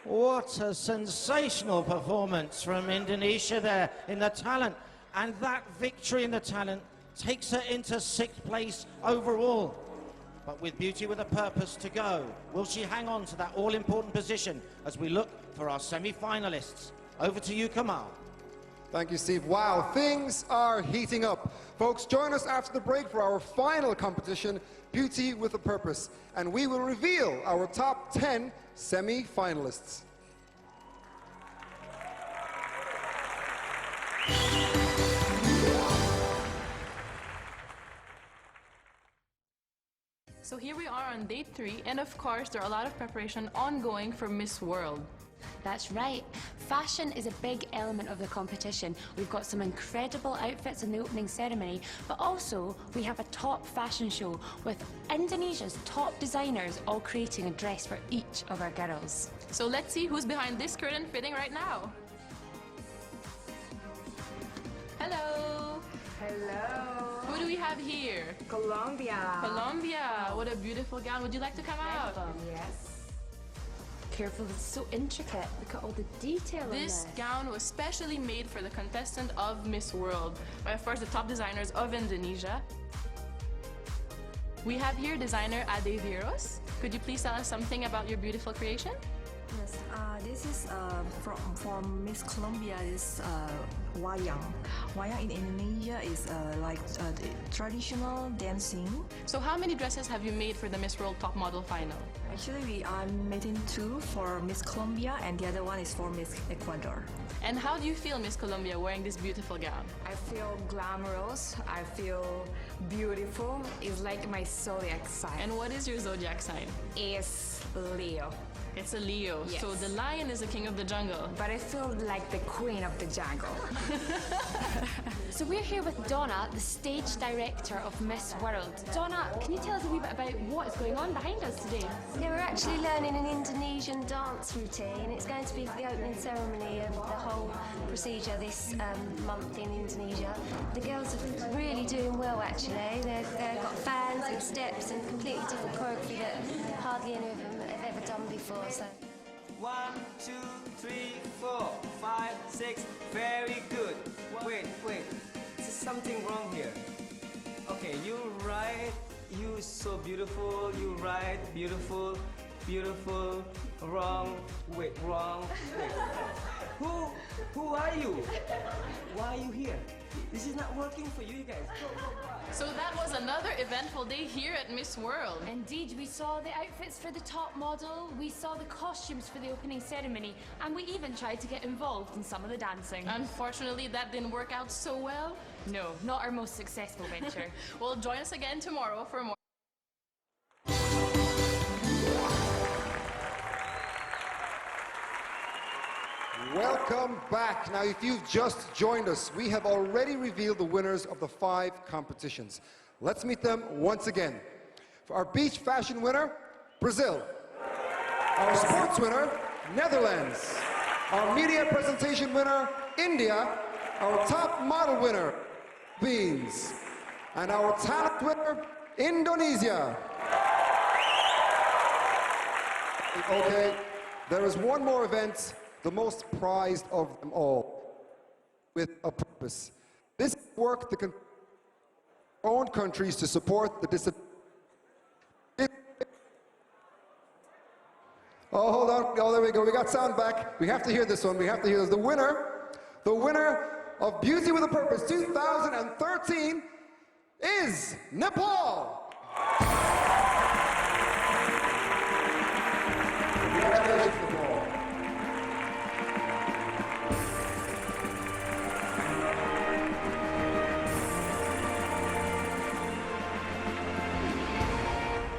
What a sensational performance from Indonesia there in the talent. And that victory in the talent takes her into 6th place overall. But with Beauty with a Purpose to go, will she hang on to that all-important position as we look for our semi-finalists? Over to you, Kamal. Thank you, Steve. Wow, things are heating up. Folks, join us after the break for our final competition, Beauty with a Purpose, and we will reveal our top 10 semi-finalists. So here we are on day 3, and of course there are a lot of preparation ongoing for Miss World. That's right. Fashion is a big element of the competition. We've got some incredible outfits in the opening ceremony, but also we have a top fashion show with Indonesia's top designers all creating a dress for each of our girls. So let's see who's behind this curtain fitting right now. Hello. Hello. Who do we have here? Colombia. Colombia. What a beautiful gown. Would you like to come out? Yes. Careful, it's so intricate. Look at all the detail in This gown was specially made for the contestant of Miss World by, of course, the top designers of Indonesia. We have here designer Ade Viros. Could you please tell us something about your beautiful creation? Yes, this is from Miss Colombia. Is wayang. Wayang in Indonesia is like traditional dancing. So how many dresses have you made for the Miss World Top Model Final? Actually, we are making 2 for Miss Colombia, and the other one is for Miss Ecuador. And how do you feel, Miss Colombia, wearing this beautiful gown? I feel glamorous. I feel beautiful. It's like my zodiac sign. And what is your zodiac sign? It's Leo. It's a Leo. Yes. So the lion is the king of the jungle. But I feel like the queen of the jungle. So we're here with Donna, the stage director of Miss World. Donna, can you tell us a wee bit about what is going on behind us today? Yeah, we're actually learning an Indonesian dance routine. It's going to be for the opening ceremony of the whole procedure this month in Indonesia. The girls are really doing well, actually. They've got fans and steps and completely different choreography that hardly any of them have ever done before. So. 1, 2, 3, 4, 5, 6. Very good. Wait. There's something wrong here. Okay, you write. You so beautiful. You write beautiful. Beautiful. Wrong. Wait, wrong. Wait. Who are you? Why are you here? This is not working for you guys. Go. So that was another eventful day here at Miss World. Indeed, we saw the outfits for the top model, we saw the costumes for the opening ceremony, and we even tried to get involved in some of the dancing. Unfortunately, that didn't work out so well. No, not our most successful venture. Well, join us again tomorrow for more. Welcome back. Now, if you've just joined us, we have already revealed the winners of the 5 competitions. Let's meet them once again. For our beach fashion winner, Brazil. Our sports winner, Netherlands. Our media presentation winner, India. Our top model winner, Philippines. And our talent winner, Indonesia. Okay, there is one more event, the most prized of them all, with a purpose. This work the own countries to support the disadvantaged. Oh, hold on. Oh, there we go. We got sound back. We have to hear this one. We have to hear this. The winner of Beauty with a Purpose 2013 is Nepal. Congratulations, Nepal.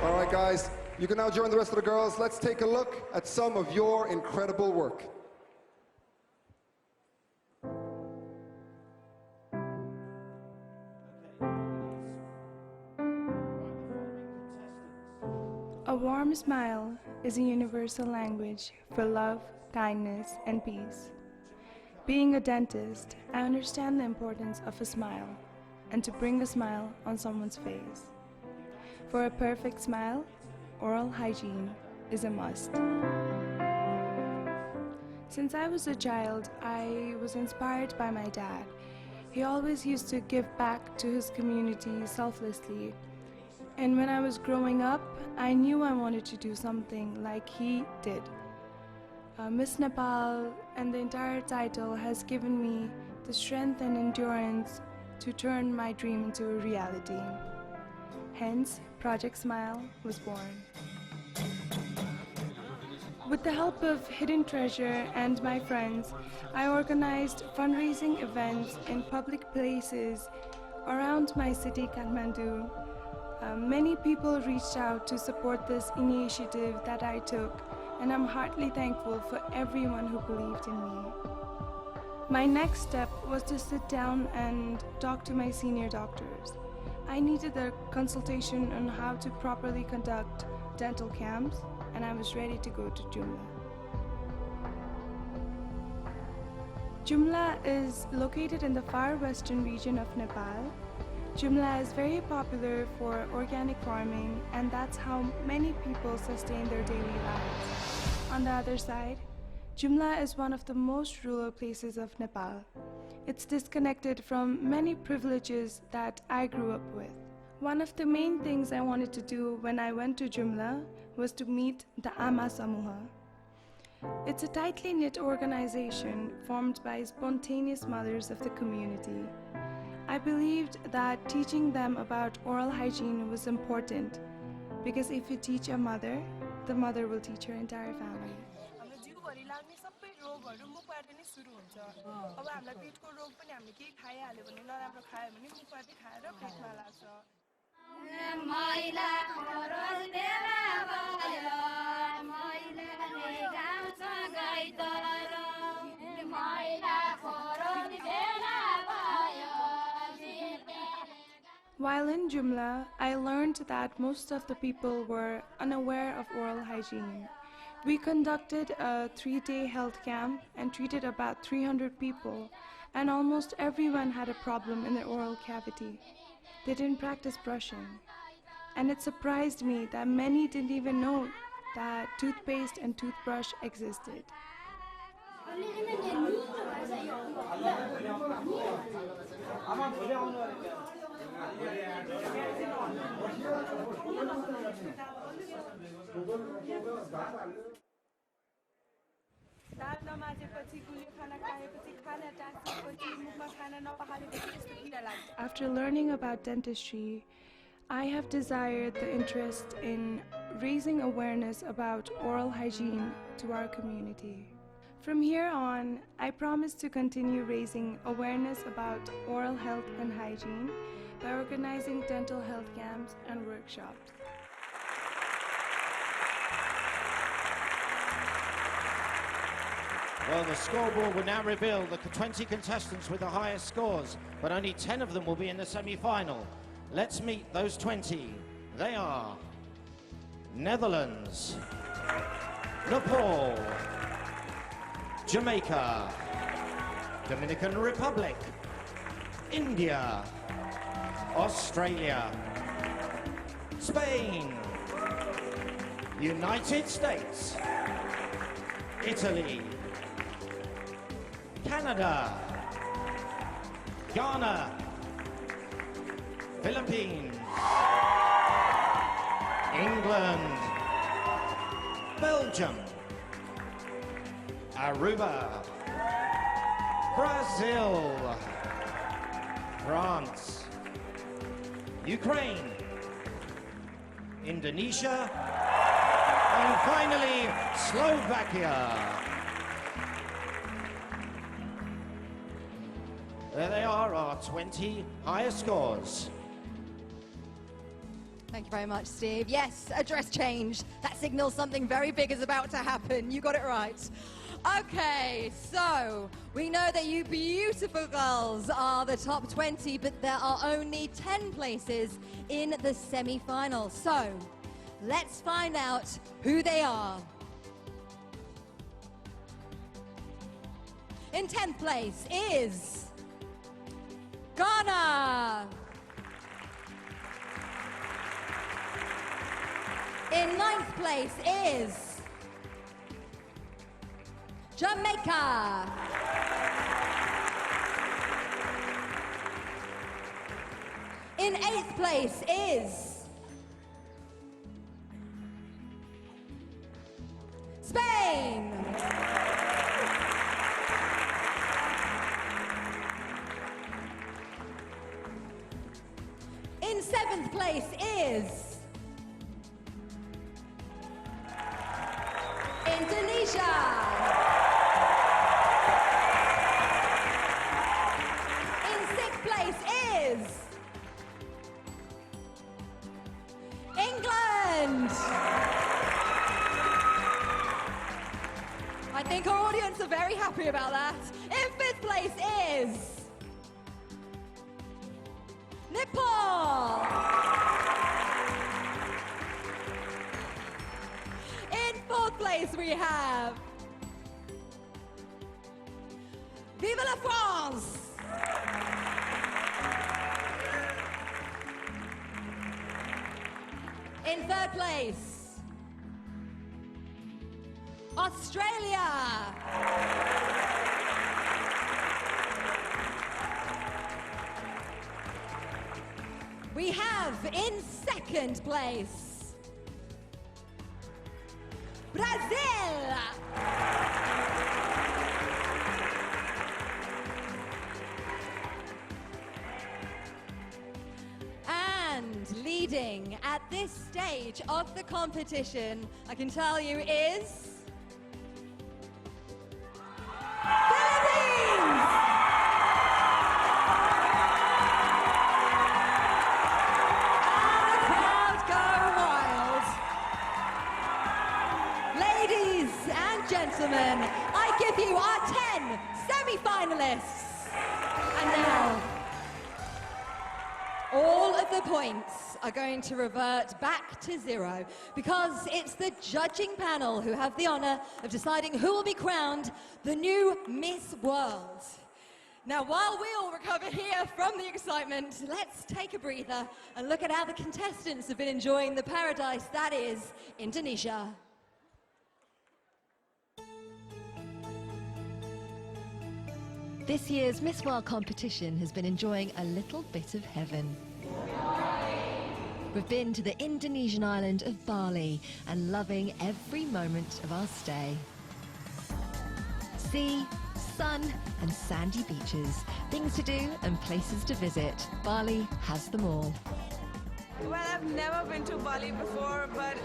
All right, guys, you can now join the rest of the girls. Let's take a look at some of your incredible work. A warm smile is a universal language for love, kindness, and peace. Being a dentist, I understand the importance of a smile and to bring a smile on someone's face. For a perfect smile, oral hygiene is a must. Since I was a child, I was inspired by my dad. He always used to give back to his community selflessly. And when I was growing up, I knew I wanted to do something like he did. Miss Nepal and the entire title has given me the strength and endurance to turn my dream into a reality. Hence, Project Smile was born. With the help of Hidden Treasure and my friends, I organized fundraising events in public places around my city, Kathmandu. Many people reached out to support this initiative that I took, and I'm heartily thankful for everyone who believed in me. My next step was to sit down and talk to my senior doctors. I needed a consultation on how to properly conduct dental camps, and I was ready to go to Jumla. Jumla is located in the far western region of Nepal. Jumla is very popular for organic farming, and that's how many people sustain their daily lives. On the other side, Jumla is one of the most rural places of Nepal. It's disconnected from many privileges that I grew up with. One of the main things I wanted to do when I went to Jumla was to meet the Ama Samuha. It's a tightly knit organization formed by spontaneous mothers of the community. I believed that teaching them about oral hygiene was important, because if you teach a mother, the mother will teach her entire family. While in Jumla, I learned that most of the people were unaware of oral hygiene. We conducted a 3-day health camp and treated about 300 people, and almost everyone had a problem in their oral cavity. They didn't practice brushing. And it surprised me that many didn't even know that toothpaste and toothbrush existed. After learning about dentistry, I have desired the interest in raising awareness about oral hygiene to our community. From here on, I promise to continue raising awareness about oral health and hygiene by organizing dental health camps and workshops. Well, the scoreboard will now reveal the 20 contestants with the highest scores, but only 10 of them will be in the semi-final. Let's meet those 20. They are Netherlands, Nepal, Jamaica, Dominican Republic, India, Australia, Spain, United States, Italy, Canada, Ghana, Philippines, England, Belgium, Aruba, Brazil, France, Ukraine, Indonesia, and finally Slovakia. There they are, our 20 highest scores. Thank you very much, Steve. Yes, a dress change. That signals something very big is about to happen. You got it right. Okay, so we know that you beautiful girls are the top 20, but there are only 10 places in the semi-final. So let's find out who they are. In 10th place is Ghana. In 9th place is Jamaica. In 8th place is Spain. is Indonesia. In sixth place is England. I think our audience are very happy about that. In fifth place is Nepal. In fourth place we have Vive la France. In third place, Australia. We have in second place, Brazil. And leading at this stage of the competition, I can tell you, is Philippines! And the crowd go wild. Ladies and gentlemen, I give you our 10 semi-finalists. And now, all of the points are going to revert back to zero because it's the judging panel who have the honor of deciding who will be crowned the new Miss World. Now, while we all recover here from the excitement, let's take a breather and look at how the contestants have been enjoying the paradise that is Indonesia. This year's Miss World competition has been enjoying a little bit of heaven. We've been to the Indonesian island of Bali and loving every moment of our stay. Sea, sun and sandy beaches, things to do and places to visit. Bali has them all. Well, I've never been to Bali before, but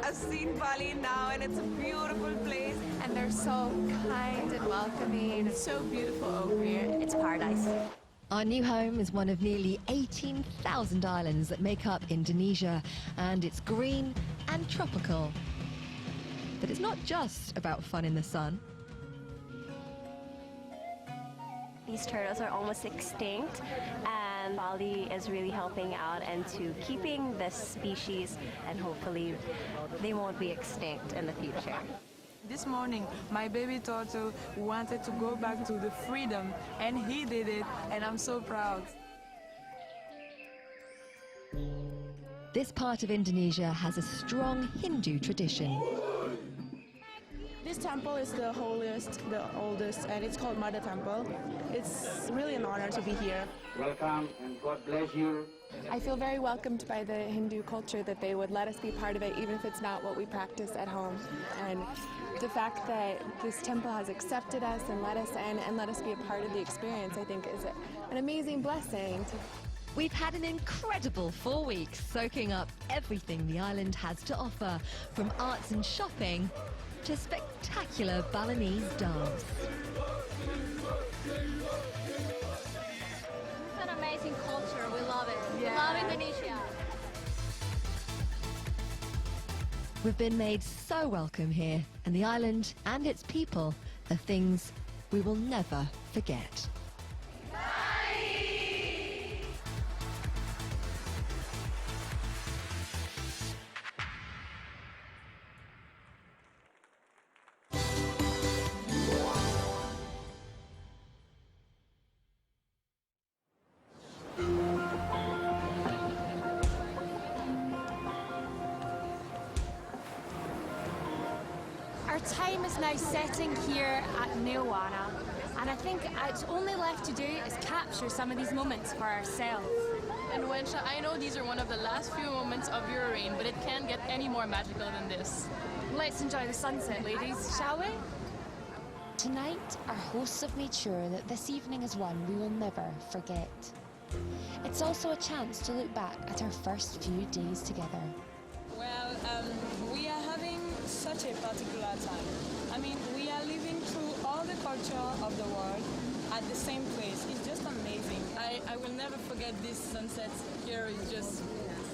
I've seen Bali now and it's a beautiful place. And they're so kind and welcoming. It's so beautiful over here. It's paradise. Our new home is one of nearly 18,000 islands that make up Indonesia, and it's green and tropical. But it's not just about fun in the sun. These turtles are almost extinct, and Bali is really helping out into keeping this species, and hopefully they won't be extinct in the future. This morning, my baby turtle wanted to go back to the freedom, and he did it, and I'm so proud. This part of Indonesia has a strong Hindu tradition. This temple is the holiest, the oldest, and it's called Mother Temple. It's really an honor to be here. Welcome and God bless you. I feel very welcomed by the Hindu culture that they would let us be part of it even if it's not what we practice at home. And the fact that this temple has accepted us and let us in and let us be a part of the experience, I think is an amazing blessing. We've had an incredible 4 weeks soaking up everything the island has to offer, from arts and shopping to spectacular Balinese dance. It's an amazing culture. We love it. Yeah. We love Indonesia. We've been made so welcome here, and the island and its people are things we will never forget. Our time is now setting here at Neowana, and I think it's only left to do is capture some of these moments for ourselves. And Wensha, I know these are one of the last few moments of your reign, but it can't get any more magical than this. Let's enjoy the sunset, ladies, shall we? Tonight, our hosts have made sure that this evening is one we will never forget. It's also a chance to look back at our first few days together. Well, we are having such a particular time. I mean, we are living through all the culture of the world at the same place. It's just amazing. I will never forget this sunset here. It's just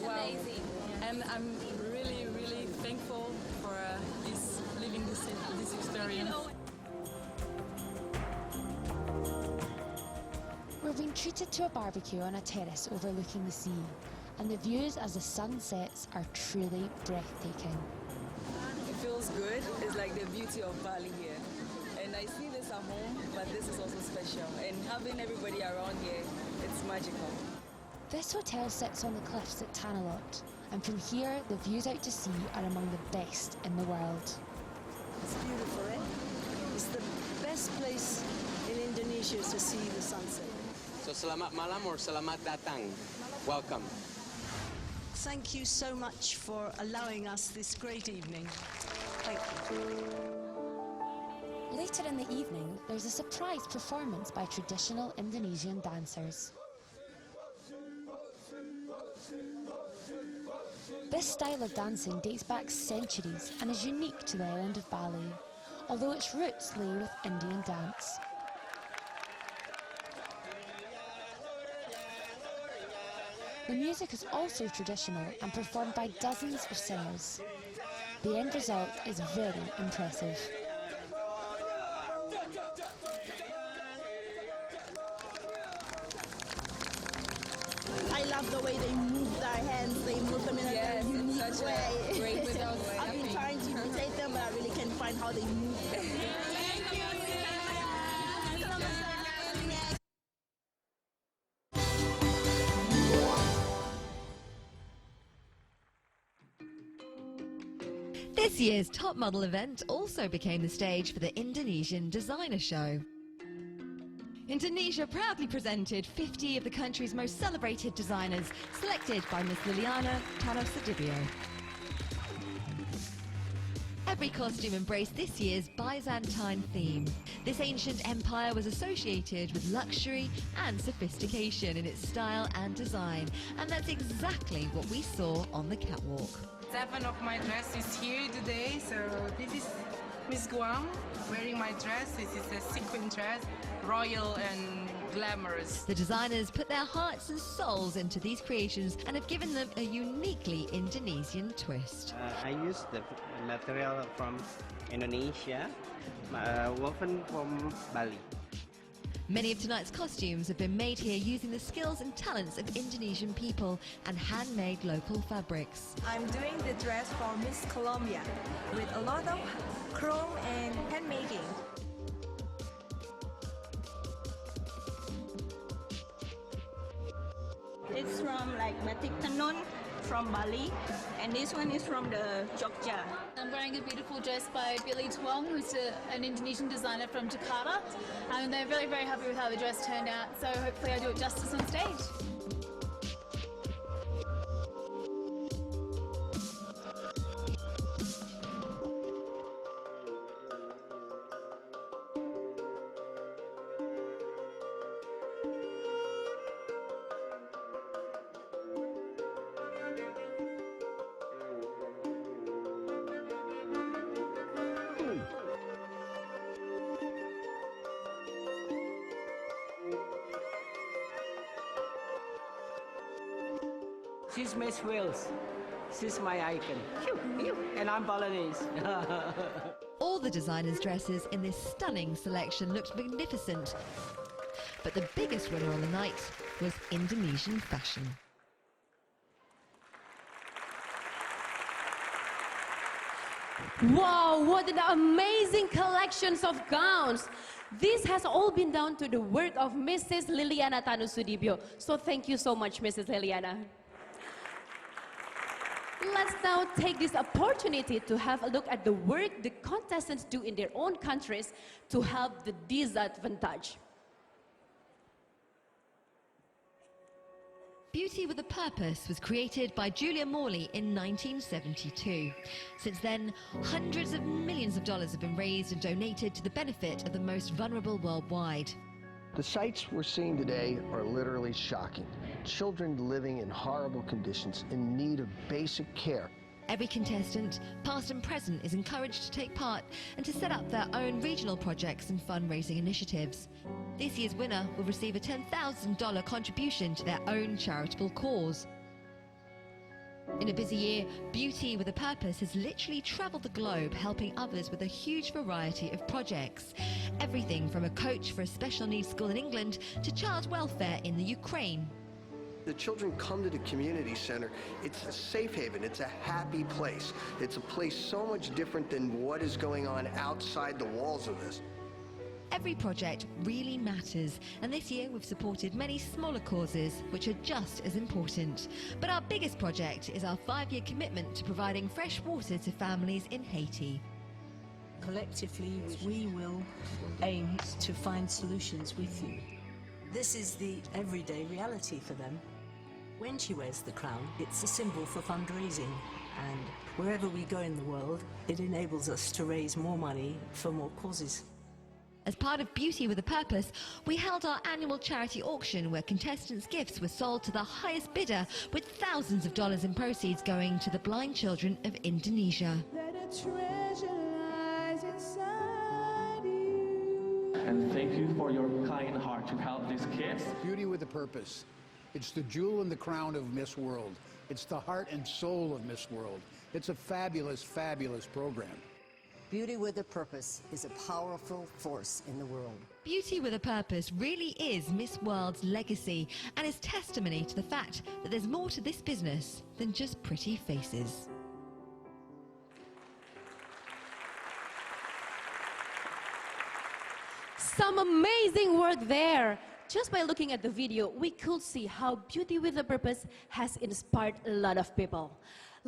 wow. Amazing. And I'm really, really thankful for living this experience. We're being treated to a barbecue on a terrace overlooking the sea, and the views as the sun sets are truly breathtaking. It feels good. It's like the beauty of Bali here. And I see this at home, but this is also special. And having everybody around here, it's magical. This hotel sits on the cliffs at Tanah, and from here the views out to sea are among the best in the world. It's beautiful, eh? It's the best place in Indonesia to see the sunset. So selamat malam or selamat datang. Welcome. Thank you so much for allowing us this great evening. Thank you. Later in the evening, there's a surprise performance by traditional Indonesian dancers. This style of dancing dates back centuries and is unique to the island of Bali, although its roots lay with Indian dance. The music is also traditional and performed by dozens of singers. The end result is very impressive. I love the way they move their hands, they move them in a unique way. Great without I've been trying to imitate them, but I really can't find how they move them. This year's Top Model event also became the stage for the Indonesian Designer Show. Indonesia proudly presented 50 of the country's most celebrated designers, selected by Miss Liliana Tanusudibio. Every costume embraced this year's Byzantine theme. This ancient empire was associated with luxury and sophistication in its style and design, and that's exactly what we saw on the catwalk. 7 of my dress is here today, so this is Miss Guam wearing my dress. This is a sequin dress, royal and glamorous. The designers put their hearts and souls into these creations and have given them a uniquely Indonesian twist. I used the material from Indonesia, woven from Bali. Many of tonight's costumes have been made here using the skills and talents of Indonesian people and handmade local fabrics. I'm doing the dress for Miss Colombia with a lot of chrome and handmaking. It's from like Batik Tenun from Bali, and this one is from the Jogja. I'm wearing a beautiful dress by Billy Tuong, who's an Indonesian designer from Jakarta, and they're very, very happy with how the dress turned out, so hopefully I do it justice on stage. She's Miss Wales. She's my icon. And I'm Balinese. All the designers' dresses in this stunning selection looked magnificent. But the biggest winner on the night was Indonesian fashion. Wow, what an amazing collections of gowns. This has all been down to the work of Mrs. Liliana Tanusudibio. So thank you so much, Mrs. Liliana. Let's now take this opportunity to have a look at the work the contestants do in their own countries to help the disadvantaged. Beauty with a Purpose was created by Julia Morley in 1972. Since then, hundreds of millions of dollars have been raised and donated to the benefit of the most vulnerable worldwide. The sights we're seeing today are literally shocking. Children living in horrible conditions, in need of basic care. Every contestant, past and present, is encouraged to take part and to set up their own regional projects and fundraising initiatives. This year's winner will receive a $10,000 contribution to their own charitable cause. In a busy year, Beauty with a Purpose has literally travelled the globe helping others with a huge variety of projects. Everything from a coach for a special needs school in England to child welfare in the Ukraine. The children come to the community center. It's a safe haven. It's a happy place. It's a place so much different than what is going on outside the walls of this. Every project really matters, and this year we've supported many smaller causes which are just as important. But our biggest project is our 5-year commitment to providing fresh water to families in Haiti. Collectively, we will aim to find solutions with you. This is the everyday reality for them. When she wears the crown, it's a symbol for fundraising, and wherever we go in the world, it enables us to raise more money for more causes. As part of Beauty with a Purpose, we held our annual charity auction where contestants' gifts were sold to the highest bidder, with thousands of dollars in proceeds going to the blind children of Indonesia. And thank you for your kind heart to help these kids. Beauty with a Purpose. It's the jewel in the crown of Miss World. It's the heart and soul of Miss World. It's a fabulous, fabulous program. Beauty with a Purpose is a powerful force in the world. Beauty with a Purpose really is Miss World's legacy and is testimony to the fact that there's more to this business than just pretty faces. Some amazing work there. Just by looking at the video, we could see how Beauty with a Purpose has inspired a lot of people.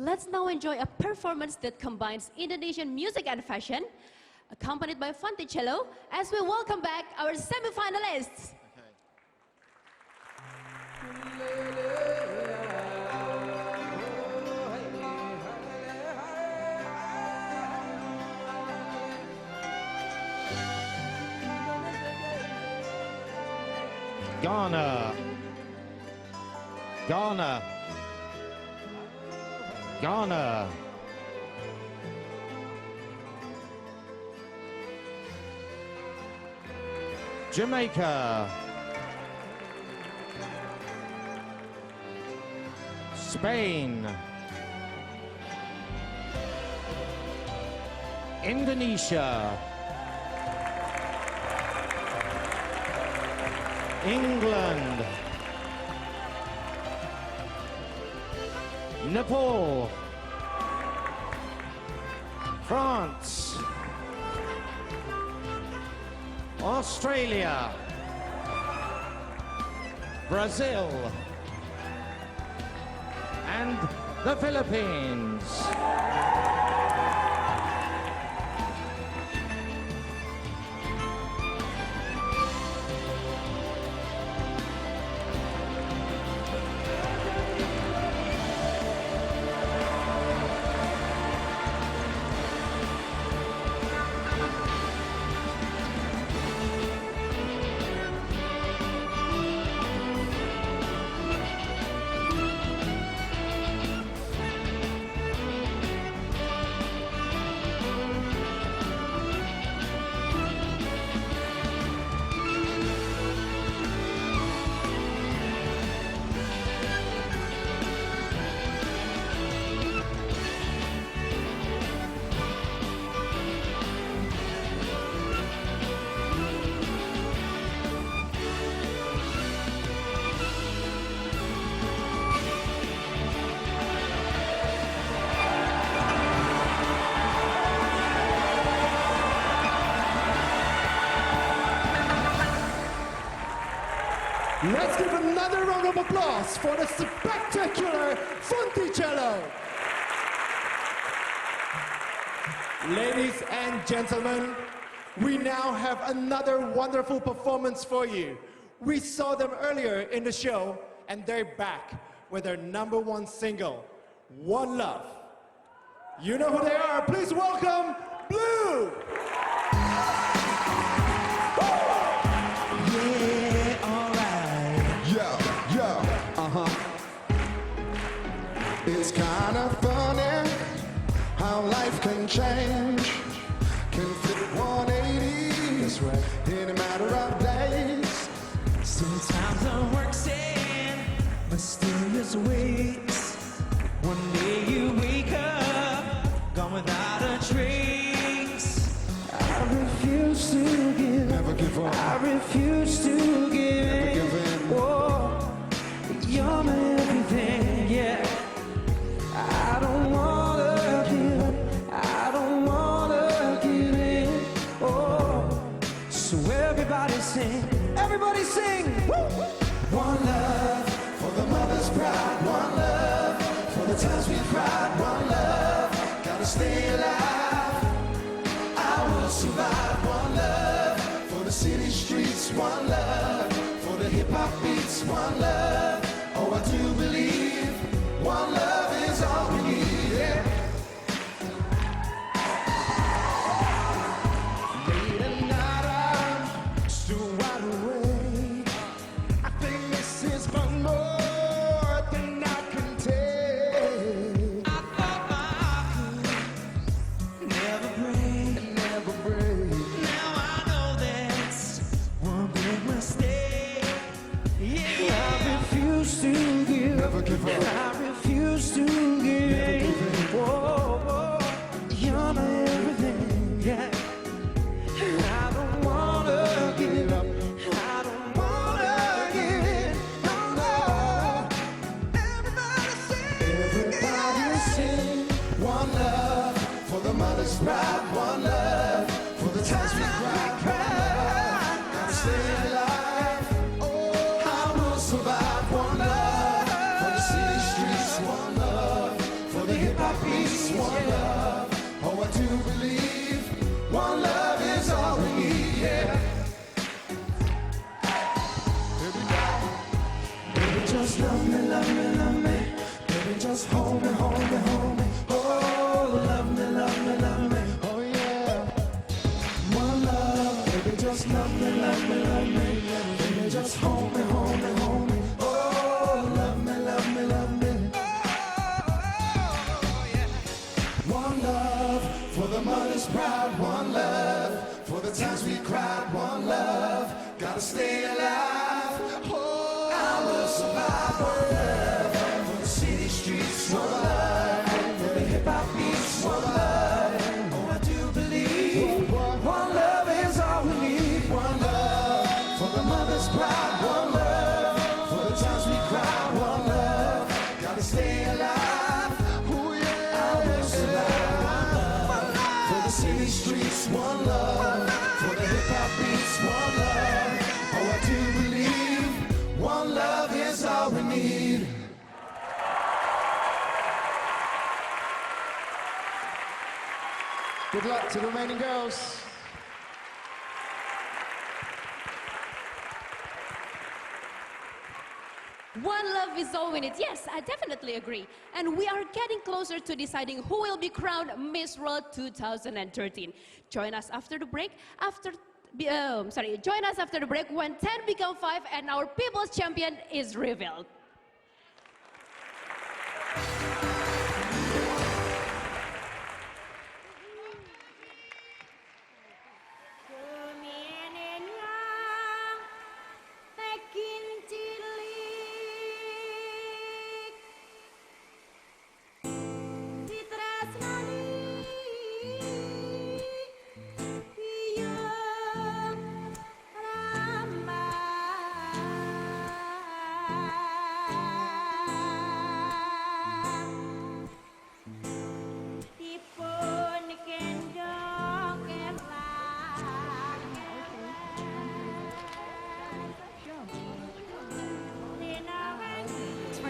Let's now enjoy a performance that combines Indonesian music and fashion, accompanied by Fonticello, as we welcome back our semi-finalists. Ghana, Ghana, Ghana. Jamaica, Spain, Indonesia, England, Nepal, France, Australia, Brazil, and the Philippines. Let's give another round of applause for the spectacular Fonticello. Ladies and gentlemen, we now have another wonderful performance for you. We saw them earlier in the show, and they're back with their #1 single, One Love. You know who they are. Please welcome Blue. Yeah. refuse to give. Never give up. I refuse to give. Never give in. Oh, you're my everything, yeah. I don't wanna give up. I don't wanna give in. Oh, so everybody sing. Everybody sing. Woo! One love for the mother's pride. One love for the times we cried. One love, gotta stay alive. I will survive. One love for the city streets. One love for the hip hop beats. One love, oh I do believe. One love is all we need. Yeah. Late at night I'm still wide awake. I think this is far more than I can take. I thought I could never break. Now I know that's one big mistake. Yeah, I refuse to give. Never give up. I refuse to give. Whoa, whoa, you're my everything, yeah. I don't wanna give up. I don't wanna give in. No, no. Everybody sing. One love for the mother's pride. One love for the times we cried. One love, gotta stay alive. Oh, I will survive. One love for the city streets. One love for the hip hop beats. One love, oh I do believe. One love is all we need. Yeah. Baby, just love me, love me, love me. Baby, just hold me, hold me, hold me. Oh, love me, love me, love me. Oh yeah. One love, baby, just love me, love me, love me. Baby, just hold me, hold me, hold me. Oh, love me, love me, love me. One love for the mother's pride. One love for the times we cried. One love, gotta stay alive. Oh, I will survive. One love for the city streets. One love for the hip hop beats. One love, oh I do believe. One love is all we need. One love for the mother's pride. One love for the times we cried. One love, gotta stay alive. Oh yeah, I will survive. One love for the city streets. One love for the hip hop beats. One love, oh I do believe. One love is all we need. Good luck to the remaining girls. One love is all we need. Yes, I definitely agree. And we are getting closer to deciding who will be crowned Miss World 2013. Join us after the break. Join us after the break when 10 become 5 and our people's champion is revealed.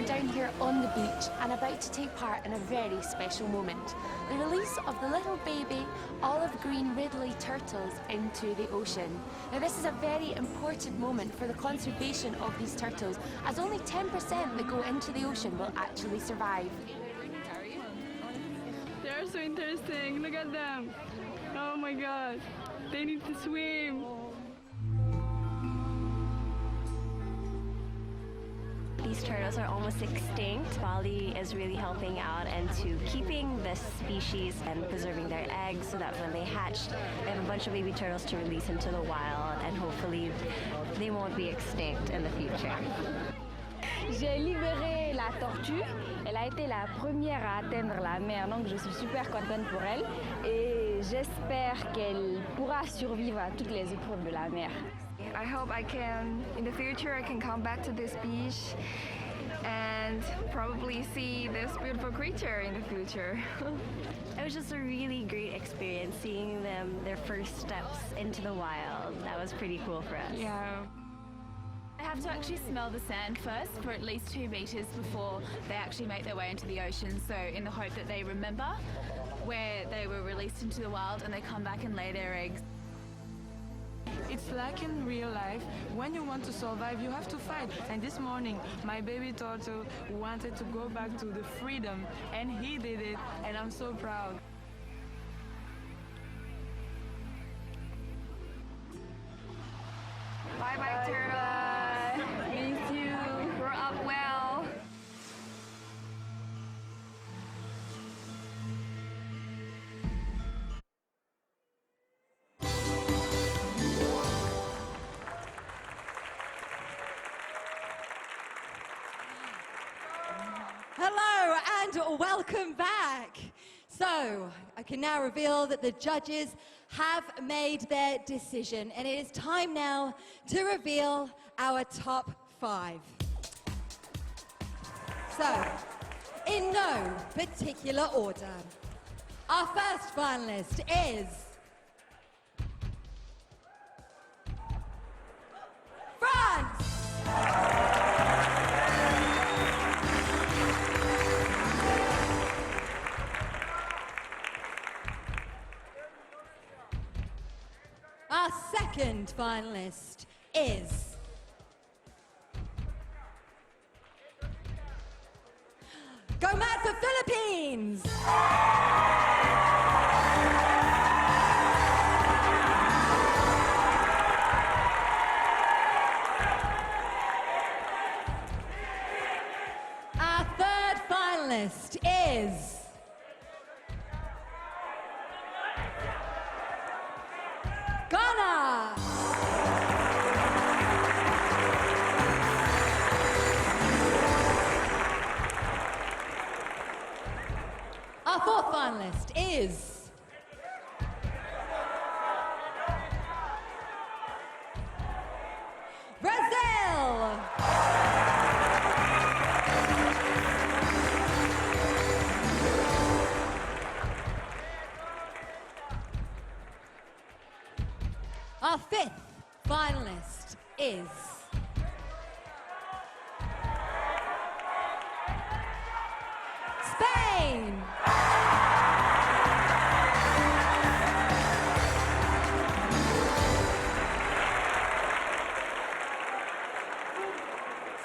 Down here on the beach and about to take part in a very special moment. The release of the little baby olive green Ridley turtles into the ocean. Now this is a very important moment for the conservation of these turtles, as only 10% that go into the ocean will actually survive. They're so interesting, look at them. Oh my god, they need to swim. These turtles are almost extinct. Bali is really helping out and to keeping this species and preserving their eggs so that when they hatch, they have a bunch of baby turtles to release into the wild and hopefully they won't be extinct in the future. J'ai libéré la tortue. Elle a été la première à atteindre la mer, donc je suis super contente pour elle. Et j'espère qu'elle pourra survivre à toutes les épreuves de la mer. I hope in the future, I can come back to this beach and probably see this beautiful creature in the future. It was just a really great experience seeing them, their first steps into the wild. That was pretty cool for us. Yeah. They have to actually smell the sand first for at least 2 meters before they actually make their way into the ocean. So in the hope that they remember where they were released into the wild and they come back and lay their eggs. It's like in real life, when you want to survive, you have to fight. And this morning, my baby turtle wanted to go back to the freedom, and he did it, and I'm so proud. Bye-bye, turtle. Miss you. Grow up well. Hello and welcome back. So, I can now reveal that the judges have made their decision, and it is time now to reveal our top 5. So, in no particular order, our first finalist is France! Our second finalist is Go Mad for Philippines! Our third finalist is Ghana! Our fourth finalist is Brazil! Our fifth finalist is Spain!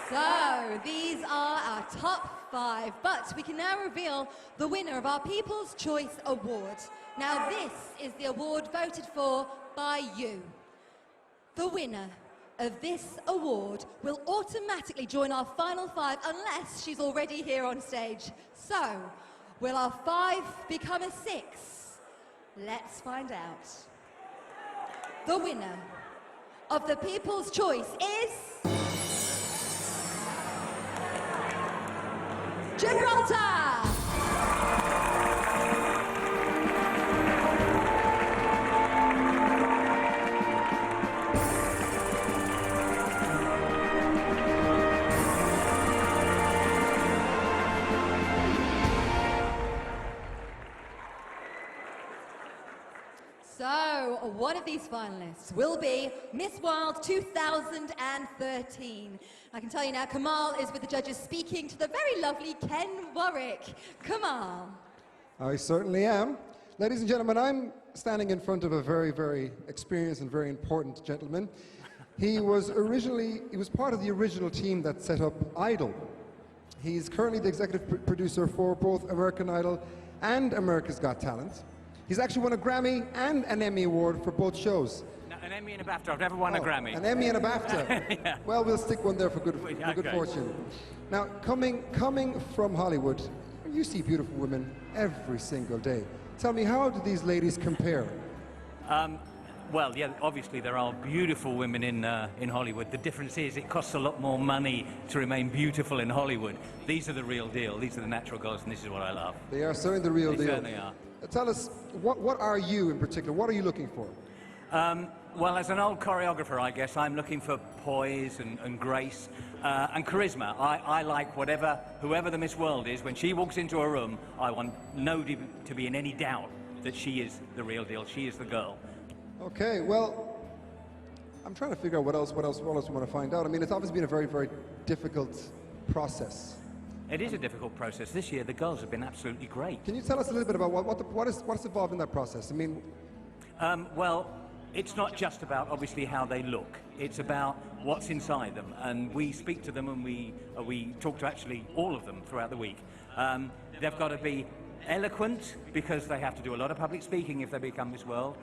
So, these are our top 5, but we can now reveal the winner of our People's Choice Award. Now, this is the award voted for by you. The winner of this award will automatically join our final 5 unless she's already here on stage. So, will our 5 become a 6? Let's find out. The winner of the People's Choice is Gibraltar! So, one of these finalists will be Miss World 2013. I can tell you now, Kamal is with the judges speaking to the very lovely Ken Warwick. Kamal. I certainly am. Ladies and gentlemen, I'm standing in front of a very, very experienced and very important gentleman. He was part of the original team that set up Idol. He's currently the executive producer for both American Idol and America's Got Talent. He's actually won a Grammy and an Emmy Award for both shows. An Emmy and a BAFTA. I've never won a Grammy. An Emmy and a BAFTA. Yeah. Well, we'll stick one there for good fortune. Now, coming from Hollywood, you see beautiful women every single day. Tell me, how do these ladies compare? Well, yeah, obviously there are beautiful women in Hollywood. The difference is it costs a lot more money to remain beautiful in Hollywood. These are the real deal. These are the natural girls, and this is what I love. They are certainly the real They deal. certainly are. Tell us, what are you in particular? What are you looking for? Well, as an old choreographer, I guess, I'm looking for poise and grace and charisma. I like whoever the Miss World is, when she walks into a room, I want nobody to be in any doubt that she is the real deal, she is the girl. Okay, well, I'm trying to figure out what else we want to find out. I mean, it's obviously been a very, very difficult process. It is a difficult process. This year, the girls have been absolutely great. Can you tell us a little bit about what's involved in that process? I mean, well, it's not just about, obviously, how they look. It's about what's inside them. And we speak to them, and we talk to actually all of them throughout the week. They've got to be eloquent, because they have to do a lot of public speaking if they become Miss World.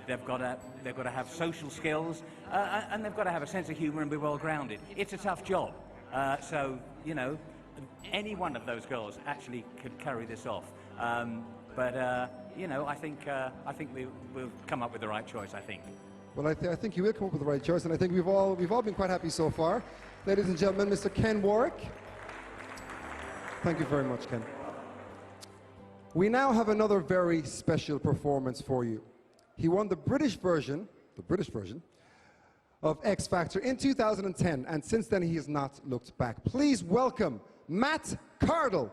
They've got to have social skills, and they've got to have a sense of humour and be well-grounded. It's a tough job. So, you know, any one of those girls actually could carry this off. You know, I think we'll come up with the right choice, I think. well, I think you will come up with the right choice, and I think we've all been quite happy so far. Ladies and gentlemen, Mr. Ken Warwick. Thank you very much, Ken. We now have another very special performance for you. He won the British version of X Factor in 2010, and since then he has not looked back. Please welcome Matt Cardle.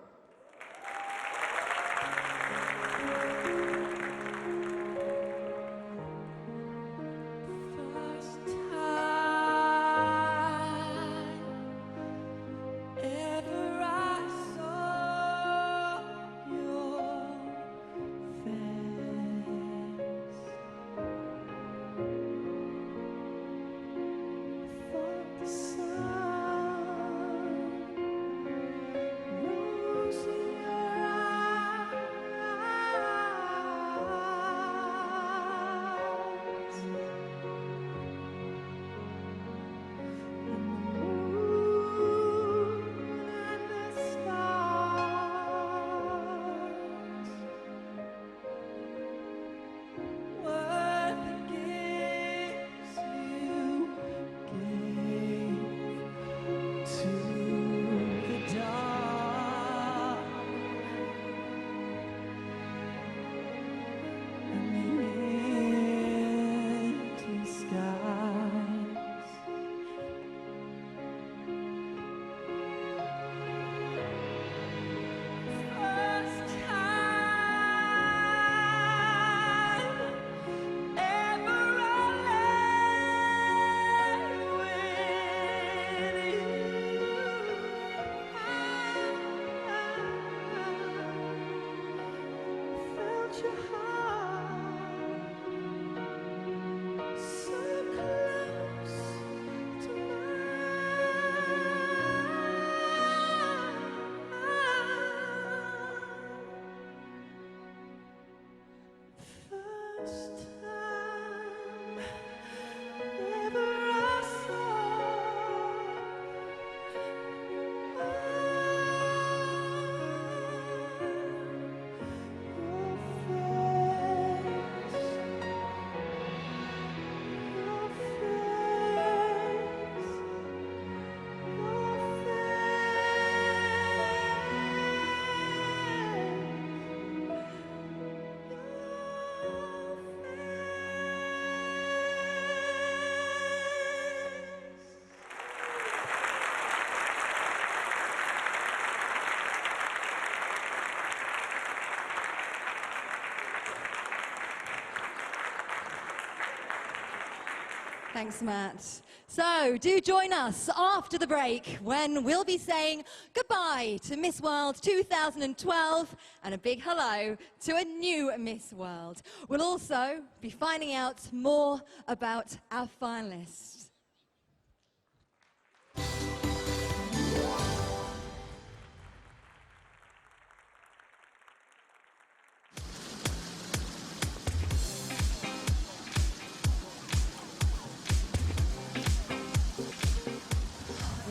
Thanks, Matt. So, do join us after the break when we'll be saying goodbye to Miss World 2012 and a big hello to a new Miss World. We'll also be finding out more about our finalists.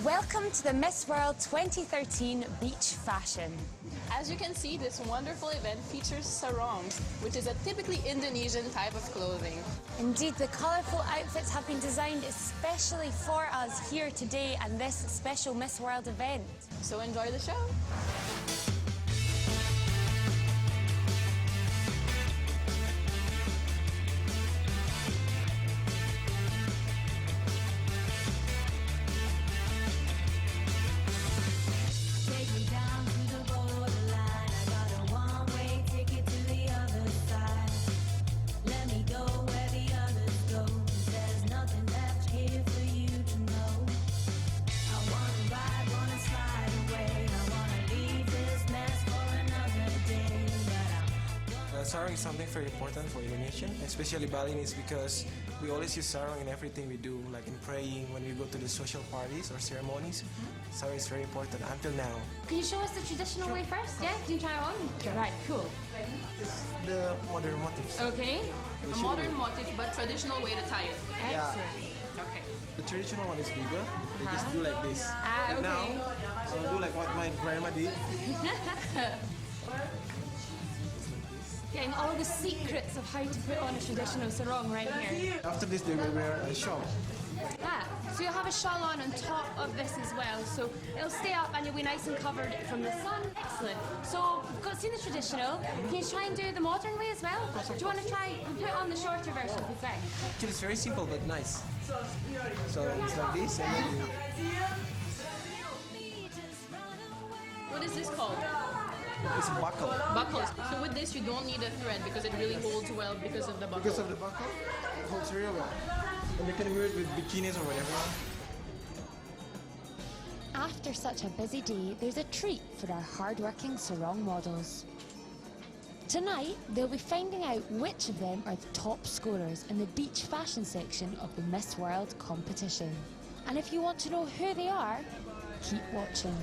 Welcome to the Miss World 2013 Beach Fashion. As you can see, this wonderful event features sarongs, which is a typically Indonesian type of clothing. Indeed, the colourful outfits have been designed especially for us here today and this special Miss World event. So enjoy the show. Sarong is something very important for Indonesian, especially Balinese, because we always use sarong in everything we do, like in praying, when we go to the social parties or ceremonies. Sarong is very important until now. Can you show us the traditional way first? Yeah, can you try it on? Right, cool. The modern motifs. Okay, a modern motif but traditional way to tie it. Excellent. Okay. The traditional one is bigger. They just do like this. Ah, okay. Now, I'll do like what my grandma did. Getting all the secrets of how to put on a traditional sarong right here. After this, they will wear a shawl. Ah, so you'll have a shawl on top of this as well, so it'll stay up and you'll be nice and covered from the sun. Excellent. So we've got seen the traditional. Can you try and do the modern way as well? Do you want to try and put on the shorter version of the thing? Actually, it's very simple but nice. So it's like this, and then you... What is this called? It's a buckle. Buckles. So with this, you don't need a thread because it really holds well because of the buckle. Because of the buckle, it holds real well. And you can wear it with bikinis or whatever. After such a busy day, there's a treat for our hard-working sarong models. Tonight, they'll be finding out which of them are the top scorers in the beach fashion section of the Miss World competition. And if you want to know who they are, keep watching.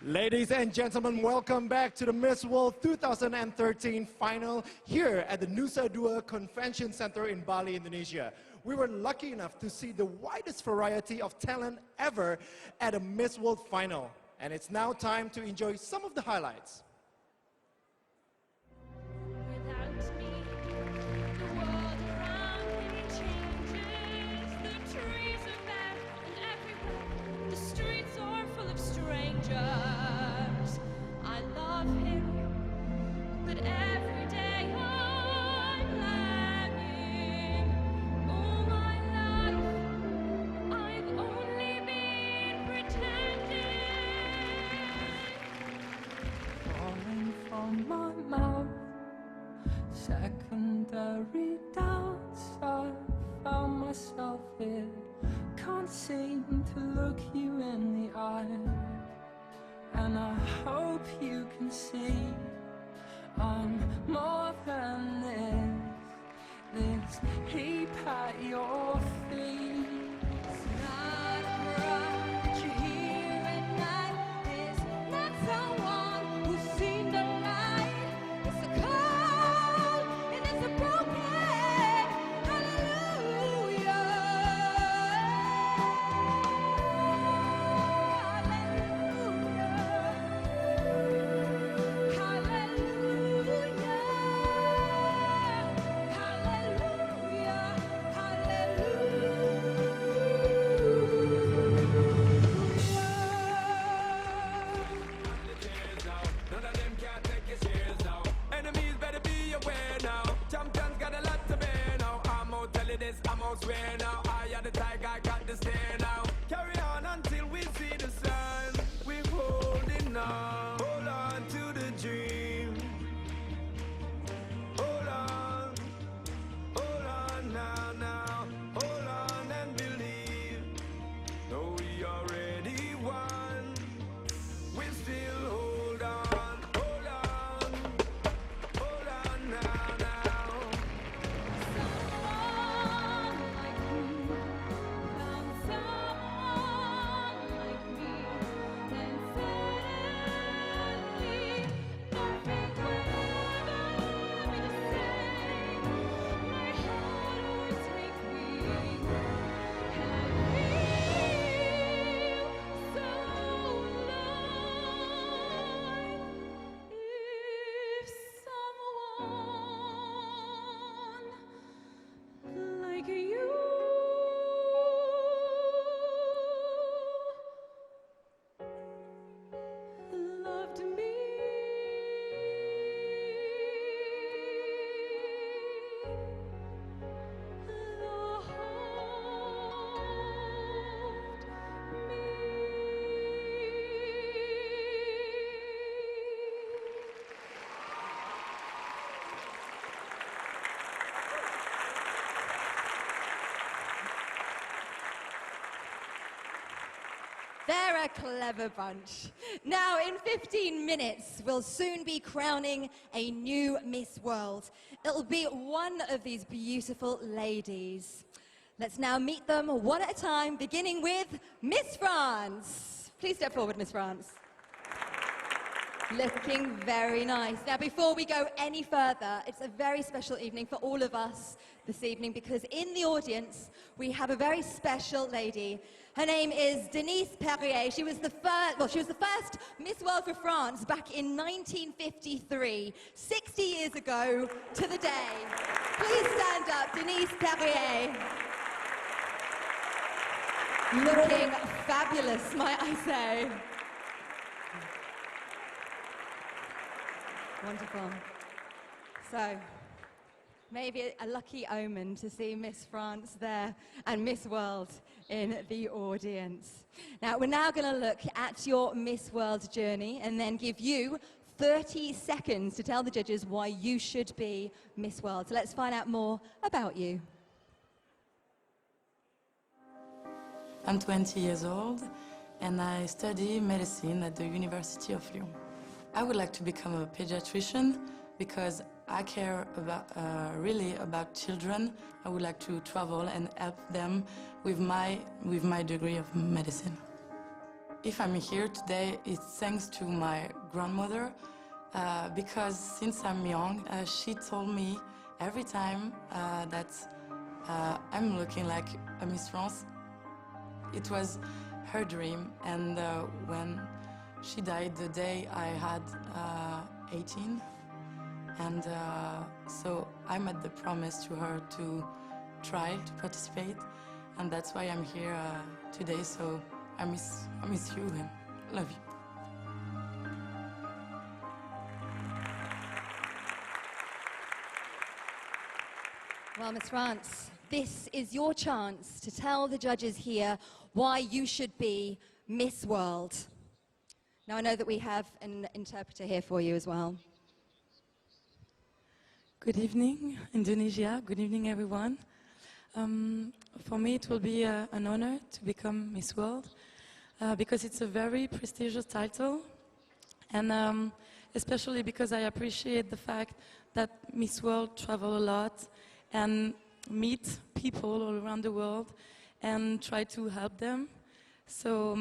Ladies and gentlemen, welcome back to the Miss World 2013 final here at the Nusa Dua Convention Center in Bali, Indonesia. We were lucky enough to see the widest variety of talent ever at a Miss World final. And it's now time to enjoy some of the highlights. I love him, but every day I'm lagging. All my life I've only been pretending. Falling from my mouth, secondary doubts I found myself in. Can't seem to look you in the eye. And I hope you can see I'm more than this. This heap at your feet. It's not right that you're here at night. It's not someone who's seen the light. It's a cold and it's a broken hallelujah. They're a clever bunch. Now, in 15 minutes, we'll soon be crowning a new Miss World. It'll be one of these beautiful ladies. Let's now meet them one at a time, beginning with Miss France. Please step forward, Miss France. Looking very nice. Now, before we go any further, it's a very special evening for all of us this evening because in the audience, we have a very special lady. Her name is Denise Perrier. She was the first Miss World for France back in 1953, 60 years ago to the day. Please stand up, Denise Perrier. Looking fabulous, might I say. Wonderful. So, maybe a lucky omen to see Miss France there and Miss World in the audience. Now, we're now going to look at your Miss World journey and then give you 30 seconds to tell the judges why you should be Miss World. So let's find out more about you. I'm 20 years old and I study medicine at the University of Lyon. I would like to become a pediatrician because I care really about children. I would like to travel and help them with my degree of medicine. If I'm here today, it's thanks to my grandmother because since I'm young, she told me every time that I'm looking like a Miss France. It was her dream, and when she died the day I had 18, and so I made the promise to her to try to participate, and that's why I'm here today. So I miss you and love you. Well, Miss France, this is your chance to tell the judges here why you should be Miss World. Now, I know that we have an interpreter here for you as well. Good evening, Indonesia. Good evening, everyone. For me, it will be an honor to become Miss World because it's a very prestigious title, and especially because I appreciate the fact that Miss World travel a lot and meet people all around the world and try to help them. So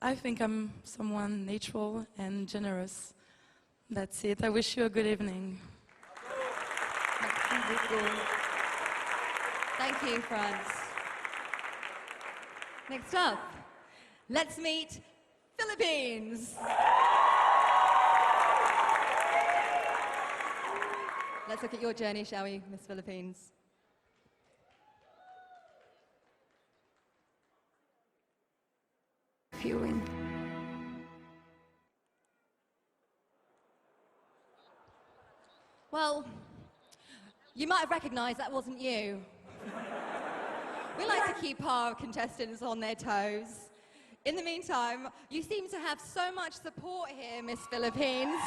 I think I'm someone natural and generous. That's it. I wish you a good evening. Thank you, France. Next up, let's meet Philippines. Let's look at your journey, shall we, Miss Philippines? Feeling. Well, you might have recognized that wasn't you. We like to keep our contestants on their toes. In the meantime, you seem to have so much support here, Miss Philippines.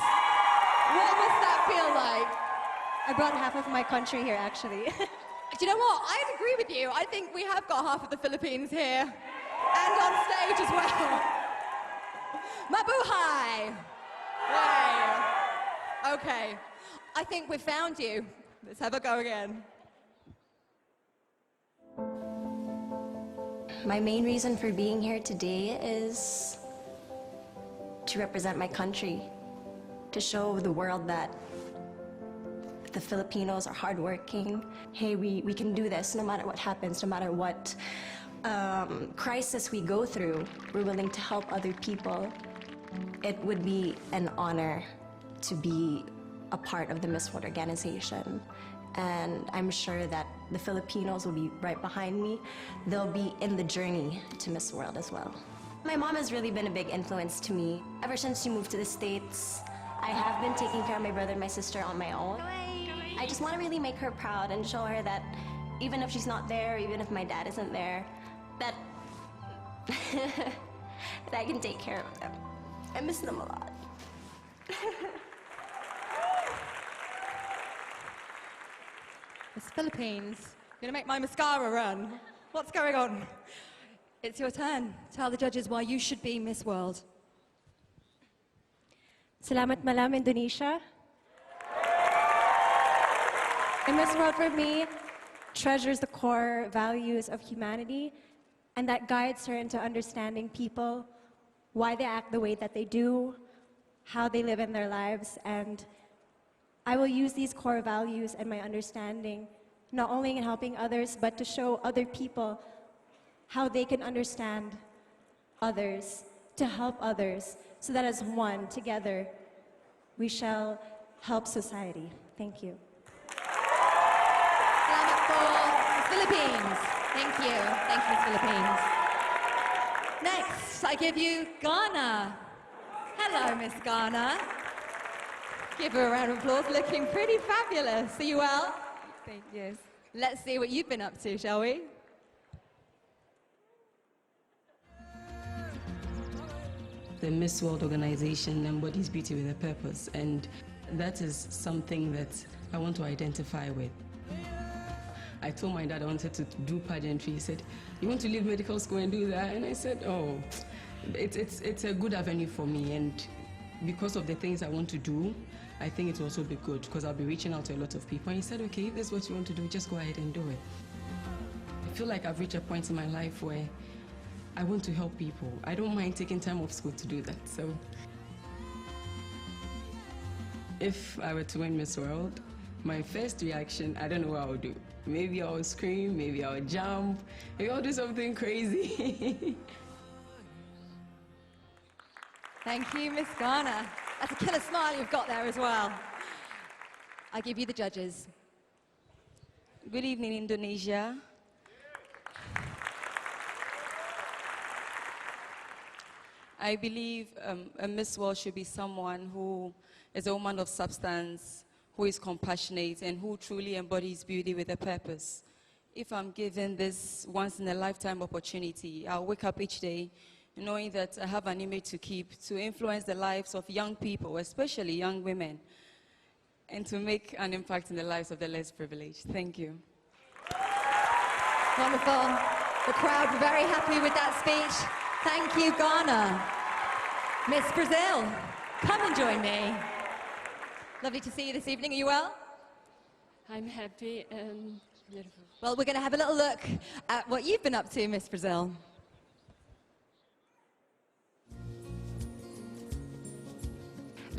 What must that feel like? I brought half of my country here, actually. Do you know what? I'd agree with you. I think we have got half of the Philippines here. And on stage as well. Mabuhay! Way. Okay. I think we've found you. Let's have a go again. My main reason for being here today is to represent my country, to show the world that the Filipinos are hardworking. Hey, we can do this no matter what happens, no matter what crisis we go through. We're willing to help other people. It would be an honor to be a part of the Miss World organization. And I'm sure that the Filipinos will be right behind me. They'll be in the journey to Miss World as well. My mom has really been a big influence to me. Ever since she moved to the States, I have been taking care of my brother and my sister on my own. I just want to really make her proud and show her that even if she's not there, even if my dad isn't there, that, that I can take care of them. I miss them a lot. Miss Philippines, you're gonna make my mascara run. What's going on? It's your turn. Tell the judges why you should be Miss World. Salamat Malam, Indonesia. And Miss World for me treasures the core values of humanity, and that guides her into understanding people, why they act the way that they do, how they live in their lives, and I will use these core values and my understanding not only in helping others, but to show other people how they can understand others, to help others, so that as one, together, we shall help society. Thank you. Salamat for Philippines. Thank you. Thank you, Philippines. Next, I give you Ghana. Hello, Miss Ghana. Give her a round of applause, looking pretty fabulous. Are you well? Thank you. Let's see what you've been up to, shall we? The Miss World organization embodies beauty with a purpose, and that is something that I want to identify with. I told my dad I wanted to do pageantry. He said, "You want to leave medical school and do that?" And I said, "Oh, it's a good avenue for me, and because of the things I want to do, I think it will also be good because I'll be reaching out to a lot of people." And he said, "Okay, if that's what you want to do, just go ahead and do it." I feel like I've reached a point in my life where I want to help people. I don't mind taking time off school to do that. So if I were to win Miss World, my first reaction, I don't know what I would do. Maybe I'll scream, maybe I'll jump, maybe I'll do something crazy. Thank you, Miss Ghana. That's a killer smile you've got there as well. I give you the judges. Good evening, Indonesia. I believe a Miss World should be someone who is a woman of substance, who is compassionate, and who truly embodies beauty with a purpose. If I'm given this once-in-a-lifetime opportunity, I'll wake up each day knowing that I have an image to keep, to influence the lives of young people, especially young women, and to make an impact in the lives of the less privileged. Thank you. Wonderful. The crowd were very happy with that speech. Thank you, Ghana. Miss Brazil, come and join me. Lovely to see you this evening. Are you well? I'm happy and beautiful. Well, we're going to have a little look at what you've been up to, Miss Brazil.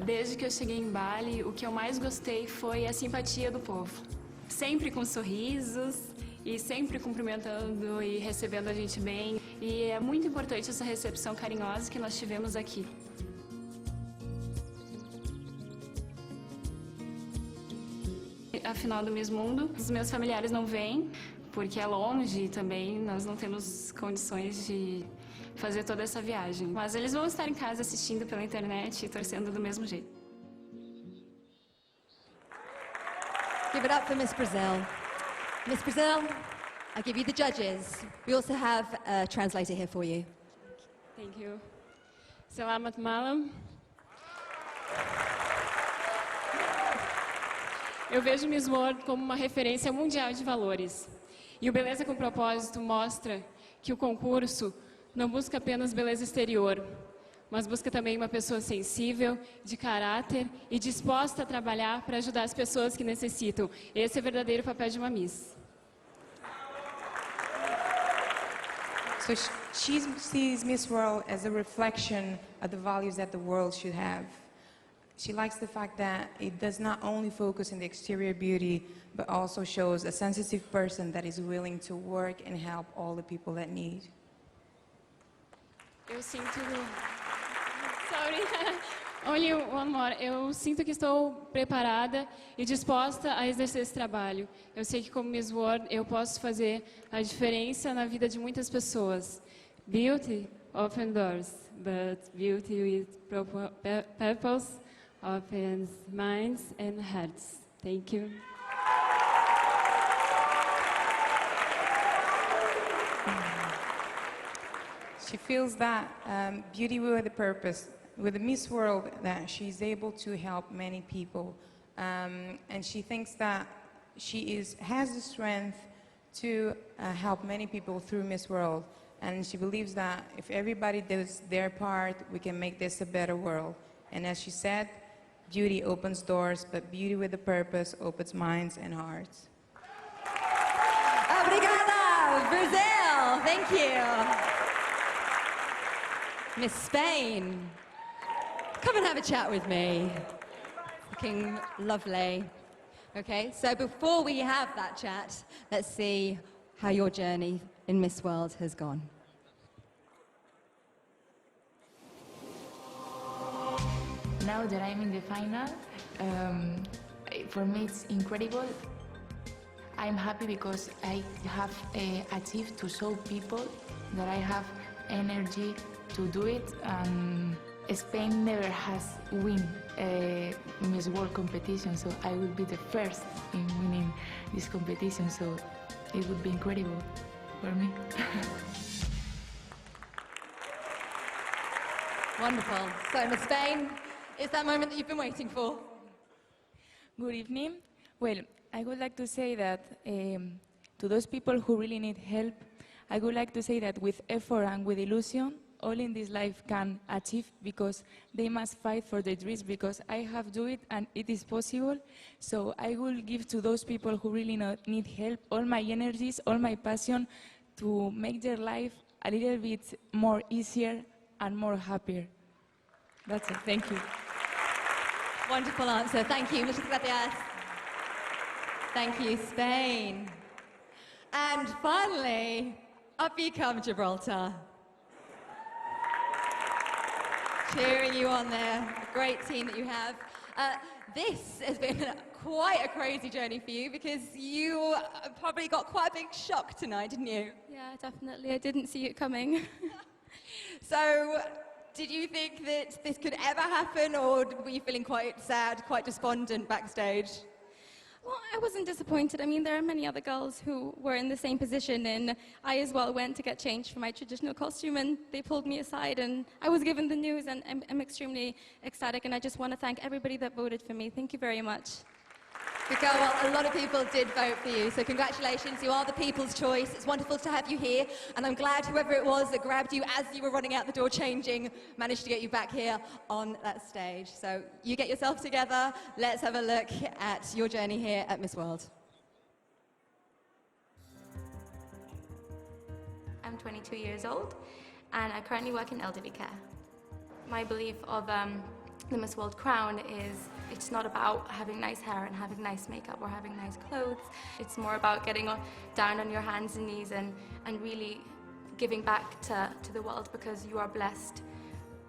Desde que eu cheguei em Bali, o que eu mais gostei foi a simpatia do povo. Sempre com sorrisos e sempre cumprimentando e recebendo a gente bem. E é muito importante essa recepção carinhosa que nós tivemos aqui. Afinal do Miss Mundo, os meus familiares não vêm, porque é longe e também nós não temos condições de fazer toda essa viagem. Mas eles vão estar em casa assistindo pela internet e torcendo do mesmo jeito. Give it up for Miss Brazil. Miss Brazil, I'll give you the judges. We also have a translator here for you. Thank you. Selamat malam. Eu vejo Miss World como uma referência mundial de valores. E o Beleza com Propósito mostra que o concurso não busca apenas beleza exterior, mas busca também uma pessoa sensível, de caráter e disposta a trabalhar para ajudar as pessoas que necessitam. Esse é o verdadeiro papel de uma Miss. So she sees Miss World as a reflection of the values that the world should have. She likes the fact that it does not only focus on the exterior beauty, but also shows a sensitive person that is willing to work and help all the people that need. Eu sinto... Sorry. Only one more. Eu sinto que estou preparada e disposta a exercer esse trabalho. Eu sei que como Miss World eu posso fazer a diferença na vida de muitas pessoas. Beauty opens doors, but beauty with purpose opens minds and hearts. Thank you. She feels that beauty with a purpose, with the Miss World, that she's able to help many people. And she thinks that she has the strength to help many people through Miss World. And she believes that if everybody does their part, we can make this a better world. And as she said, beauty opens doors, but beauty with a purpose opens minds and hearts. Obrigada, Brazil. Thank you. Miss Spain, come and have a chat with me. Looking lovely. Okay, so before we have that chat, let's see how your journey in Miss World has gone. Now that I'm in the final, for me it's incredible. I'm happy because I have achieved to show people that I have energy to do it. Spain never has won a Miss World competition, so I will be the first in winning this competition, so it would be incredible for me. Wonderful. So Miss Spain, it's that moment that you've been waiting for. Good evening. Well, I would like to say that to those people who really need help, I would like to say that with effort and with illusion, all in this life can achieve, because they must fight for their dreams, because I have do it and it is possible. So I will give to those people who really need help all my energies, all my passion to make their life a little bit more easier and more happier. That's it. Thank you. Wonderful answer. Thank you. Muchas gracias. Thank you, Spain. And finally, up you come, Gibraltar. Cheering you on there. A great team that you have. This has been quite a crazy journey for you, because you probably got quite a big shock tonight, didn't you? Yeah, definitely. I didn't see it coming. So, did you think that this could ever happen, or were you feeling quite sad, quite despondent backstage? Well, I wasn't disappointed. I mean, there are many other girls who were in the same position, and I as well went to get changed for my traditional costume, and they pulled me aside, and I was given the news, and I'm extremely ecstatic, and I just want to thank everybody that voted for me. Thank you very much. Because, well, a lot of people did vote for you, so congratulations, you are the people's choice. It's wonderful to have you here, and I'm glad whoever it was that grabbed you as you were running out the door changing managed to get you back here on that stage. So you get yourself together, let's have a look at your journey here at Miss World. I'm 22 years old, and I currently work in elderly care. My belief of the Miss World crown is it's not about having nice hair and having nice makeup or having nice clothes. It's more about getting down on your hands and knees and really giving back to the world, because you are blessed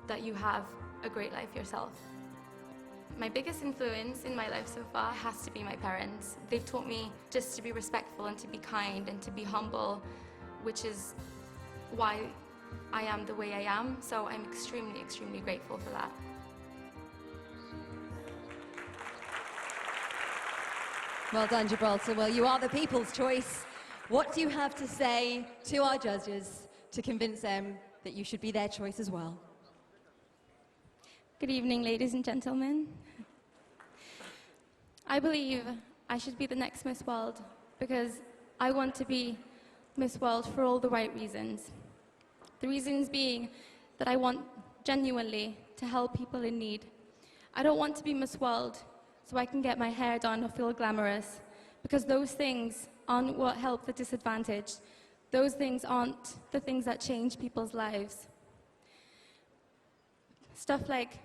that you have a great life yourself. My biggest influence in my life so far has to be my parents. They've taught me just to be respectful and to be kind and to be humble, which is why I am the way I am. So I'm extremely, extremely grateful for that. Well done, Gibraltar. Well, you are the people's choice. What do you have to say to our judges to convince them that you should be their choice as well? Good evening, ladies and gentlemen. I believe I should be the next Miss World because I want to be Miss World for all the right reasons. The reasons being that I want genuinely to help people in need. I don't want to be Miss World so I can get my hair done or feel glamorous, because those things aren't what help the disadvantaged. Those things aren't the things that change people's lives. Stuff like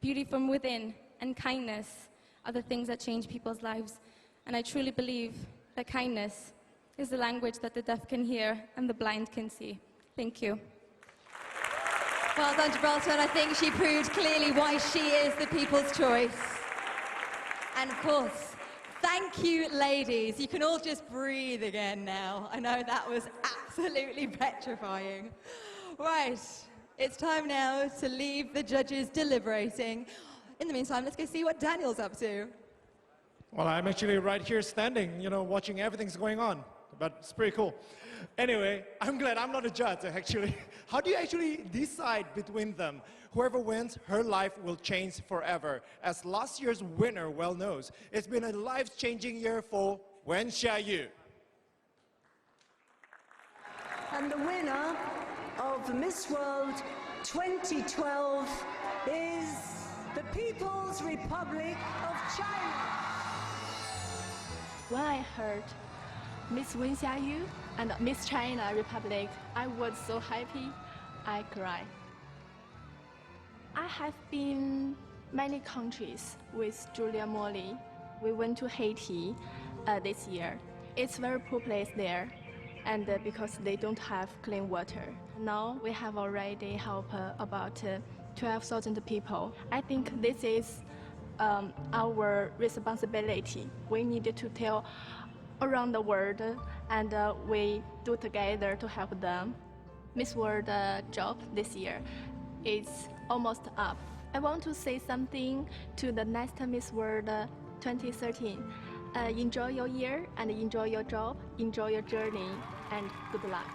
beauty from within and kindness are the things that change people's lives. And I truly believe that kindness is the language that the deaf can hear and the blind can see. Thank you. Well done, Gibraltar, and I think she proved clearly why she is the people's choice. And of course, thank you, ladies. You can all just breathe again now. I know that was absolutely petrifying. Right, it's time now to leave the judges deliberating. In the meantime, let's go see what Daniel's up to. Well, I'm actually right here standing, watching everything's going on. But it's pretty cool. Anyway, I'm glad I'm not a judge, actually. How do you actually decide between them? Whoever wins, her life will change forever. As last year's winner well knows, it's been a life-changing year for Wen Xiaoyu. And the winner of Miss World 2012 is the People's Republic of China. When I heard Miss Wen Xiaoyu and Miss China Republic, I was so happy, I cried. I have been many countries with Julia Molly. We went to Haiti this year. It's a very poor place there, and because they don't have clean water. Now we have already helped about 12,000 people. I think this is our responsibility. We need to tell around the world, and we do together to help them. Miss World job this year is almost up. I want to say something to the next Miss World 2013. Enjoy your year and enjoy your job, enjoy your journey, and good luck.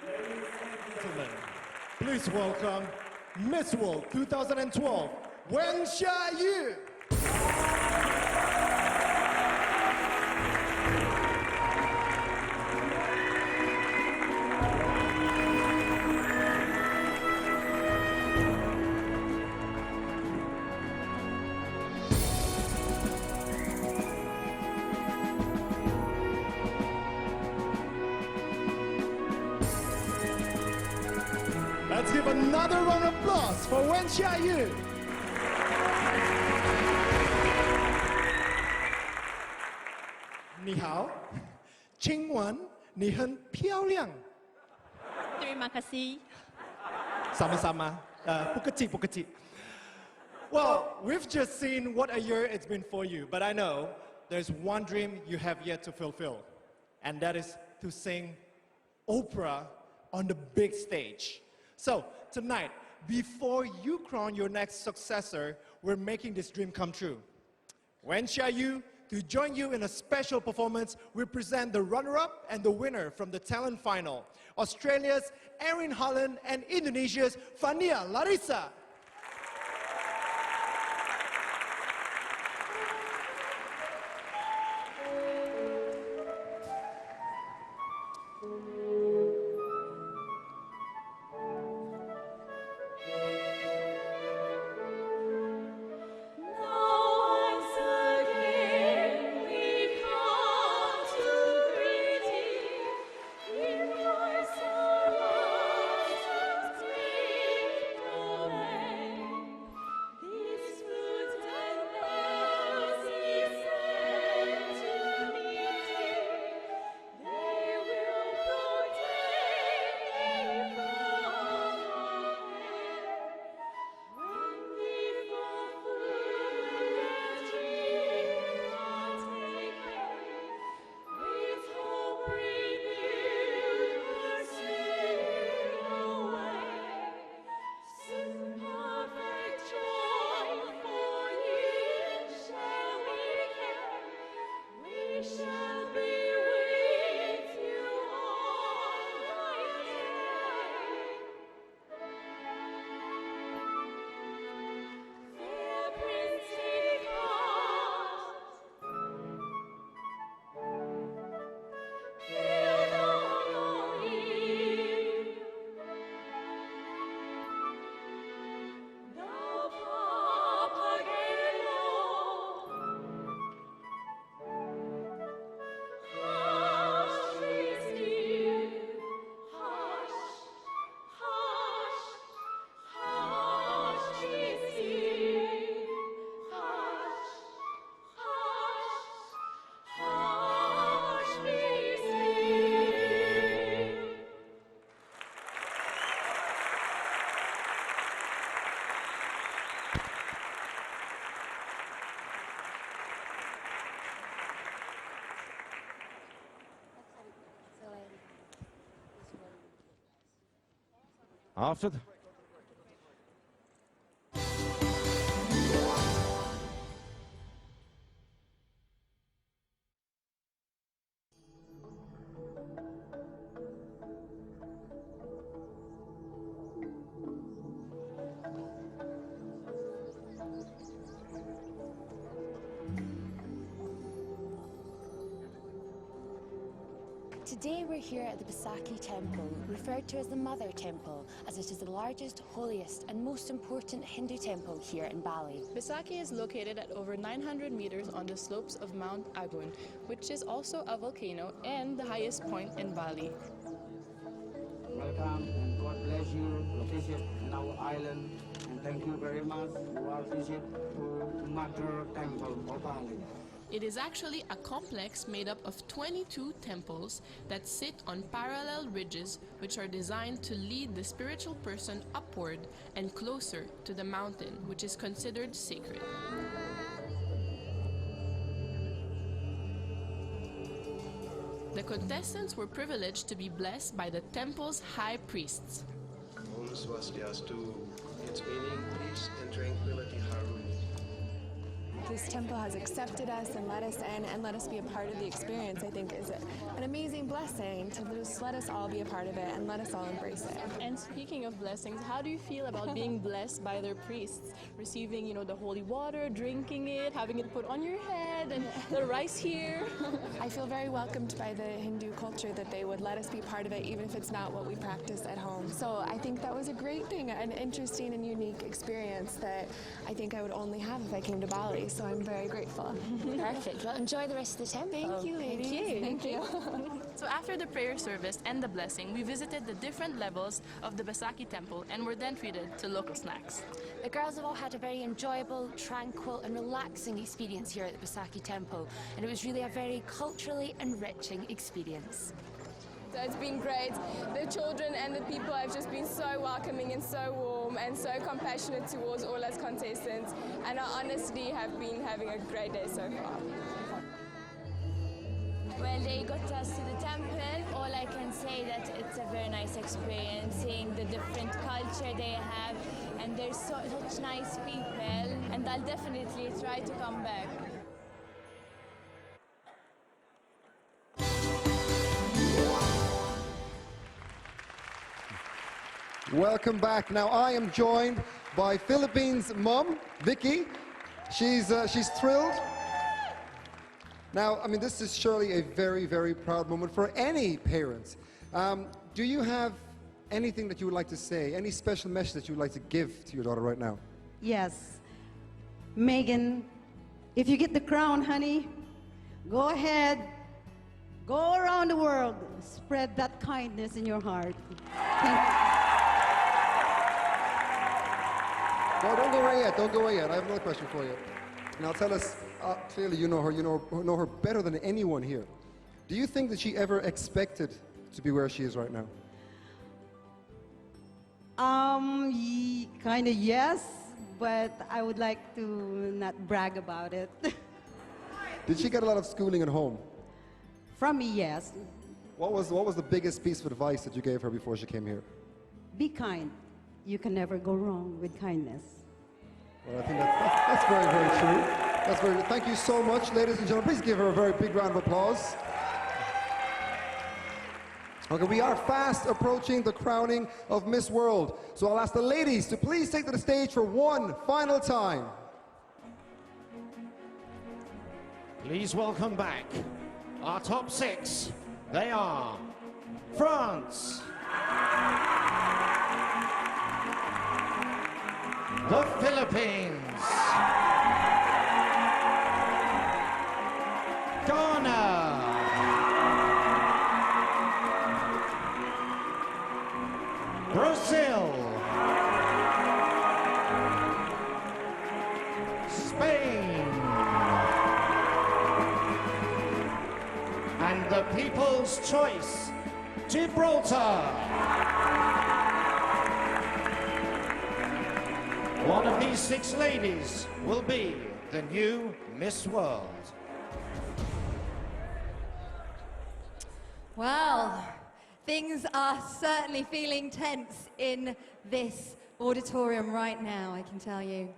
Ladies and gentlemen, please welcome Miss World 2012, Wen Xiaoyu. Let's give another round of applause for Wen Xiaoyu. Ni hao, Qing Wan, ni hen piao liang. Terima kasih. Sama-sama. Bu kecil. Well, we've just seen what a year it's been for you, but I know there's one dream you have yet to fulfill, and that is to sing opera on the big stage. So, tonight, before you crown your next successor, we're making this dream come true. Wen Xiaoyu, to join you in a special performance, we present the runner-up and the winner from the talent final, Australia's Erin Holland and Indonesia's Fania Larissa. After the Today we're here at the Besaki Temple, referred to as the Mother Temple, as it is the largest, holiest and most important Hindu temple here in Bali. Besaki is located at over 900 meters on the slopes of Mount Agun, which is also a volcano and the highest point in Bali. Welcome and God bless you to visit in our island, and thank you very much for our visit to Mother Temple of Bali. It is actually a complex made up of 22 temples that sit on parallel ridges which are designed to lead the spiritual person upward and closer to the mountain, which is considered sacred. The contestants were privileged to be blessed by the temple's high priests. Om Swastiastu. Its meaning, peace and tranquility, harmony. This temple has accepted us and let us in and let us be a part of the experience, I think is an amazing blessing to just let us all be a part of it and let us all embrace it. And speaking of blessings, how do you feel about being blessed by their priests? Receiving, the holy water, drinking it, having it put on your head, and the rice here? I feel very welcomed by the Hindu culture that they would let us be part of it even if it's not what we practice at home. So I think that was a great thing, an interesting and unique experience that I think I would only have if I came to Bali. So I'm very grateful. Perfect. Well, enjoy the rest of the temple. Thank you, ladies. Thank you. So after the prayer service and the blessing, we visited the different levels of the Besaki temple and were then treated to local snacks. The girls have all had a very enjoyable, tranquil and relaxing experience here at the Besaki Temple, and it was really a very culturally enriching experience. So it's been great. The children and the people have just been so welcoming and so warm and so compassionate towards all us contestants, and I honestly have been having a great day so far. Well, they got us to the temple. All I can say that it's a very nice experience, seeing the different culture they have, and there's such nice people, and I'll definitely try to come back. Welcome back. Now I am joined by Philippine's mum, Vicky. She's thrilled. Now, I mean, this is surely a very, very proud moment for any parents. Do you have anything that you would like to say, any special message that you would like to give to your daughter right now? Yes. Megan, if you get the crown, honey, go ahead, go around the world, spread that kindness in your heart. Thank you. No, don't go away yet. Don't go away yet. I have another question for you. Now tell us, clearly you know her. You know her better than anyone here. Do you think that she ever expected to be where she is right now? Kind of yes, but I would like to not brag about it. Did she get a lot of schooling at home? From me, yes. What was the biggest piece of advice that you gave her before she came here? Be kind. You can never go wrong with kindness. Well, I think that's very, very true. That's very. Thank you so much, ladies and gentlemen. Please give her a very big round of applause. Okay, we are fast approaching the crowning of Miss World. So I'll ask the ladies to please take to the stage for one final time. Please welcome back our top 6. They are France, the Philippines, Ghana, Brazil, Spain, and the People's Choice, Gibraltar. One of these 6 ladies will be the new Miss World. Well, things are certainly feeling tense in this auditorium right now, I can tell you.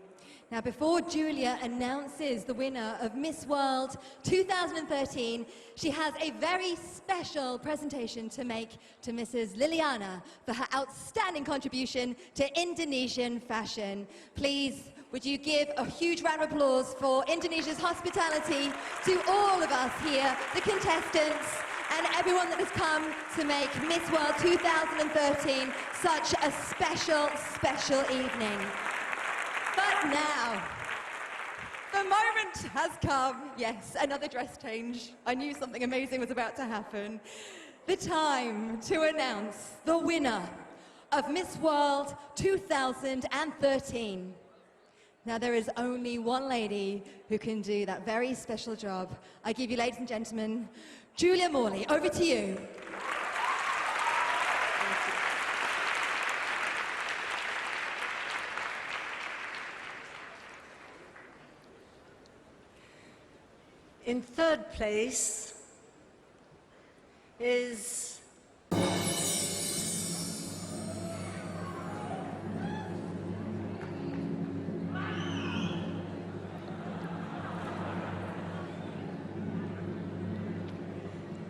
Now, before Julia announces the winner of Miss World 2013, she has a very special presentation to make to Mrs. Liliana for her outstanding contribution to Indonesian fashion. Please, would you give a huge round of applause for Indonesia's hospitality to all of us here, the contestants, and everyone that has come to make Miss World 2013 such a special, special evening. But now, the moment has come. Yes, another dress change. I knew something amazing was about to happen. The time to announce the winner of Miss World 2013. Now, there is only one lady who can do that very special job. I give you, ladies and gentlemen, Julia Morley. Over to you. In third place is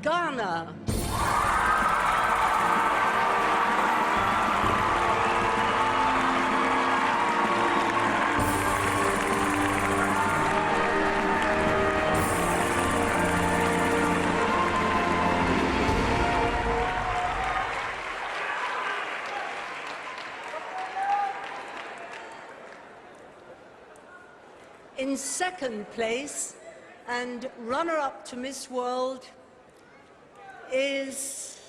Ghana. In second place, and runner-up to Miss World, is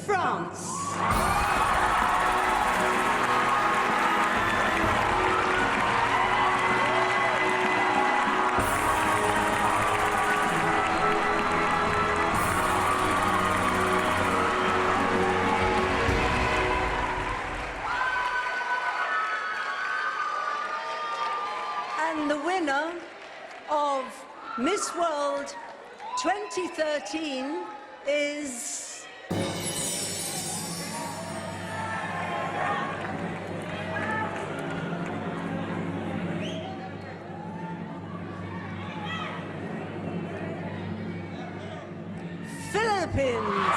France. And the winner of Miss World 2013 is Philippines.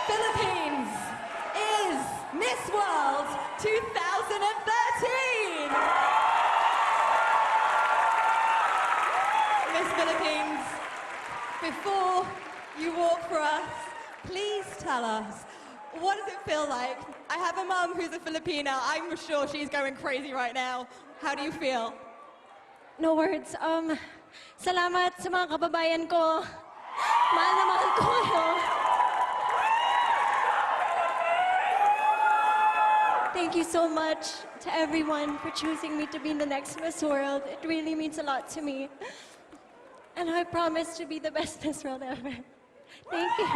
Philippines is Miss World 2013. Miss Philippines, before you walk for us, please tell us, what does it feel like? I have a mum who's a Filipina. I'm sure she's going crazy right now. How do you feel? No words. Salamat sa mga kababayan ko. Mahal na mahal ko kayo. Thank you so much to everyone for choosing me to be the next Miss World. It really means a lot to me. And I promise to be the best Miss World ever. Thank you.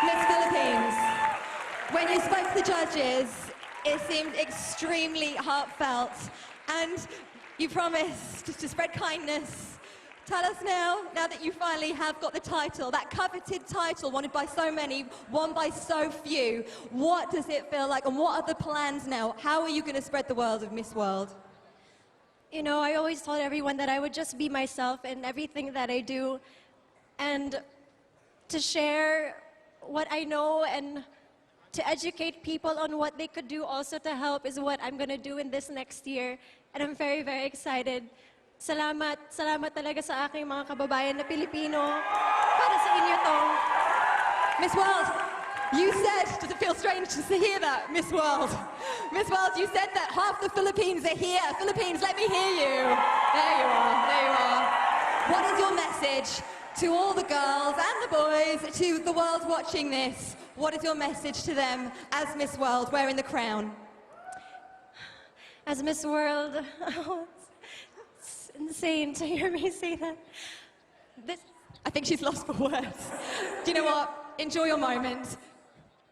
Miss Philippines, when you spoke to the judges, it seemed extremely heartfelt, and you promised to spread kindness. Tell us now that you finally have got the title, that coveted title wanted by so many, won by so few, what does it feel like, and what are the plans now? How are you going to spread the world of Miss World? You know, I always told everyone that I would just be myself in everything that I do, and to share what I know and to educate people on what they could do also to help is what I'm going to do in this next year. And I'm very, very excited. Salamat, salamat talaga sa aking mga kababayan na Pilipino. Para sa inyo to. Miss World, you said, does it feel strange to hear that, Miss World? Miss World, you said that half the Philippines are here. Philippines, let me hear you. There you are, there you are. What is your message to all the girls and the boys, to the world watching this? What is your message to them as Miss World wearing the crown? As Miss World, insane to hear me say that. I think she's lost for words. Do you know what? Enjoy your moment.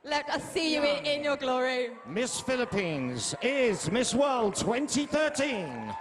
Let us see you in your glory. Miss Philippines is Miss World 2013.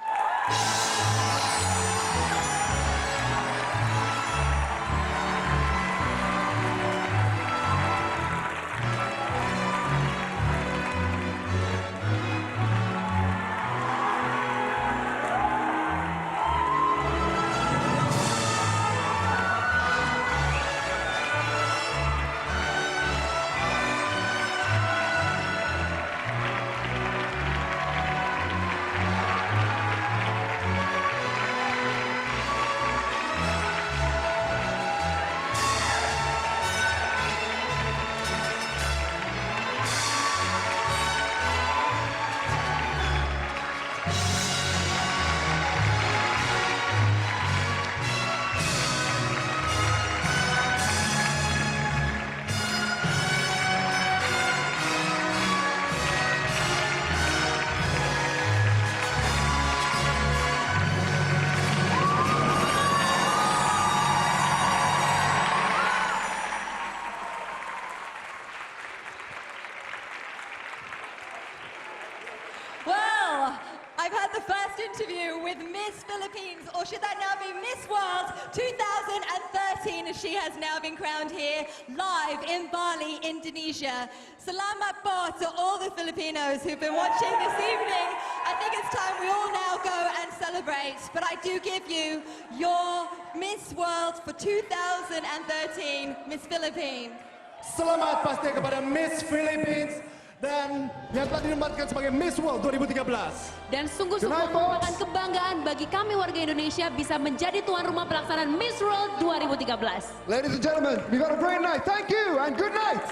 Well, I've had the first interview with Miss Philippines, or should that now be Miss World 2013, as she has now been crowned here live in Bali, Indonesia. Salamat po to all the Filipinos who've been watching this evening. I think it's time we all now go and celebrate, but I do give you your Miss World for 2013, Miss Philippines. Selamat pasti kepada Miss Philippines dan yang telah dinobatkan sebagai Miss World 2013. Dan sungguh-sungguh merupakan kebanggaan bagi kami warga Indonesia bisa menjadi tuan rumah pelaksanaan Miss World 2013. Ladies and gentlemen, we've had a great night. Thank you and good night.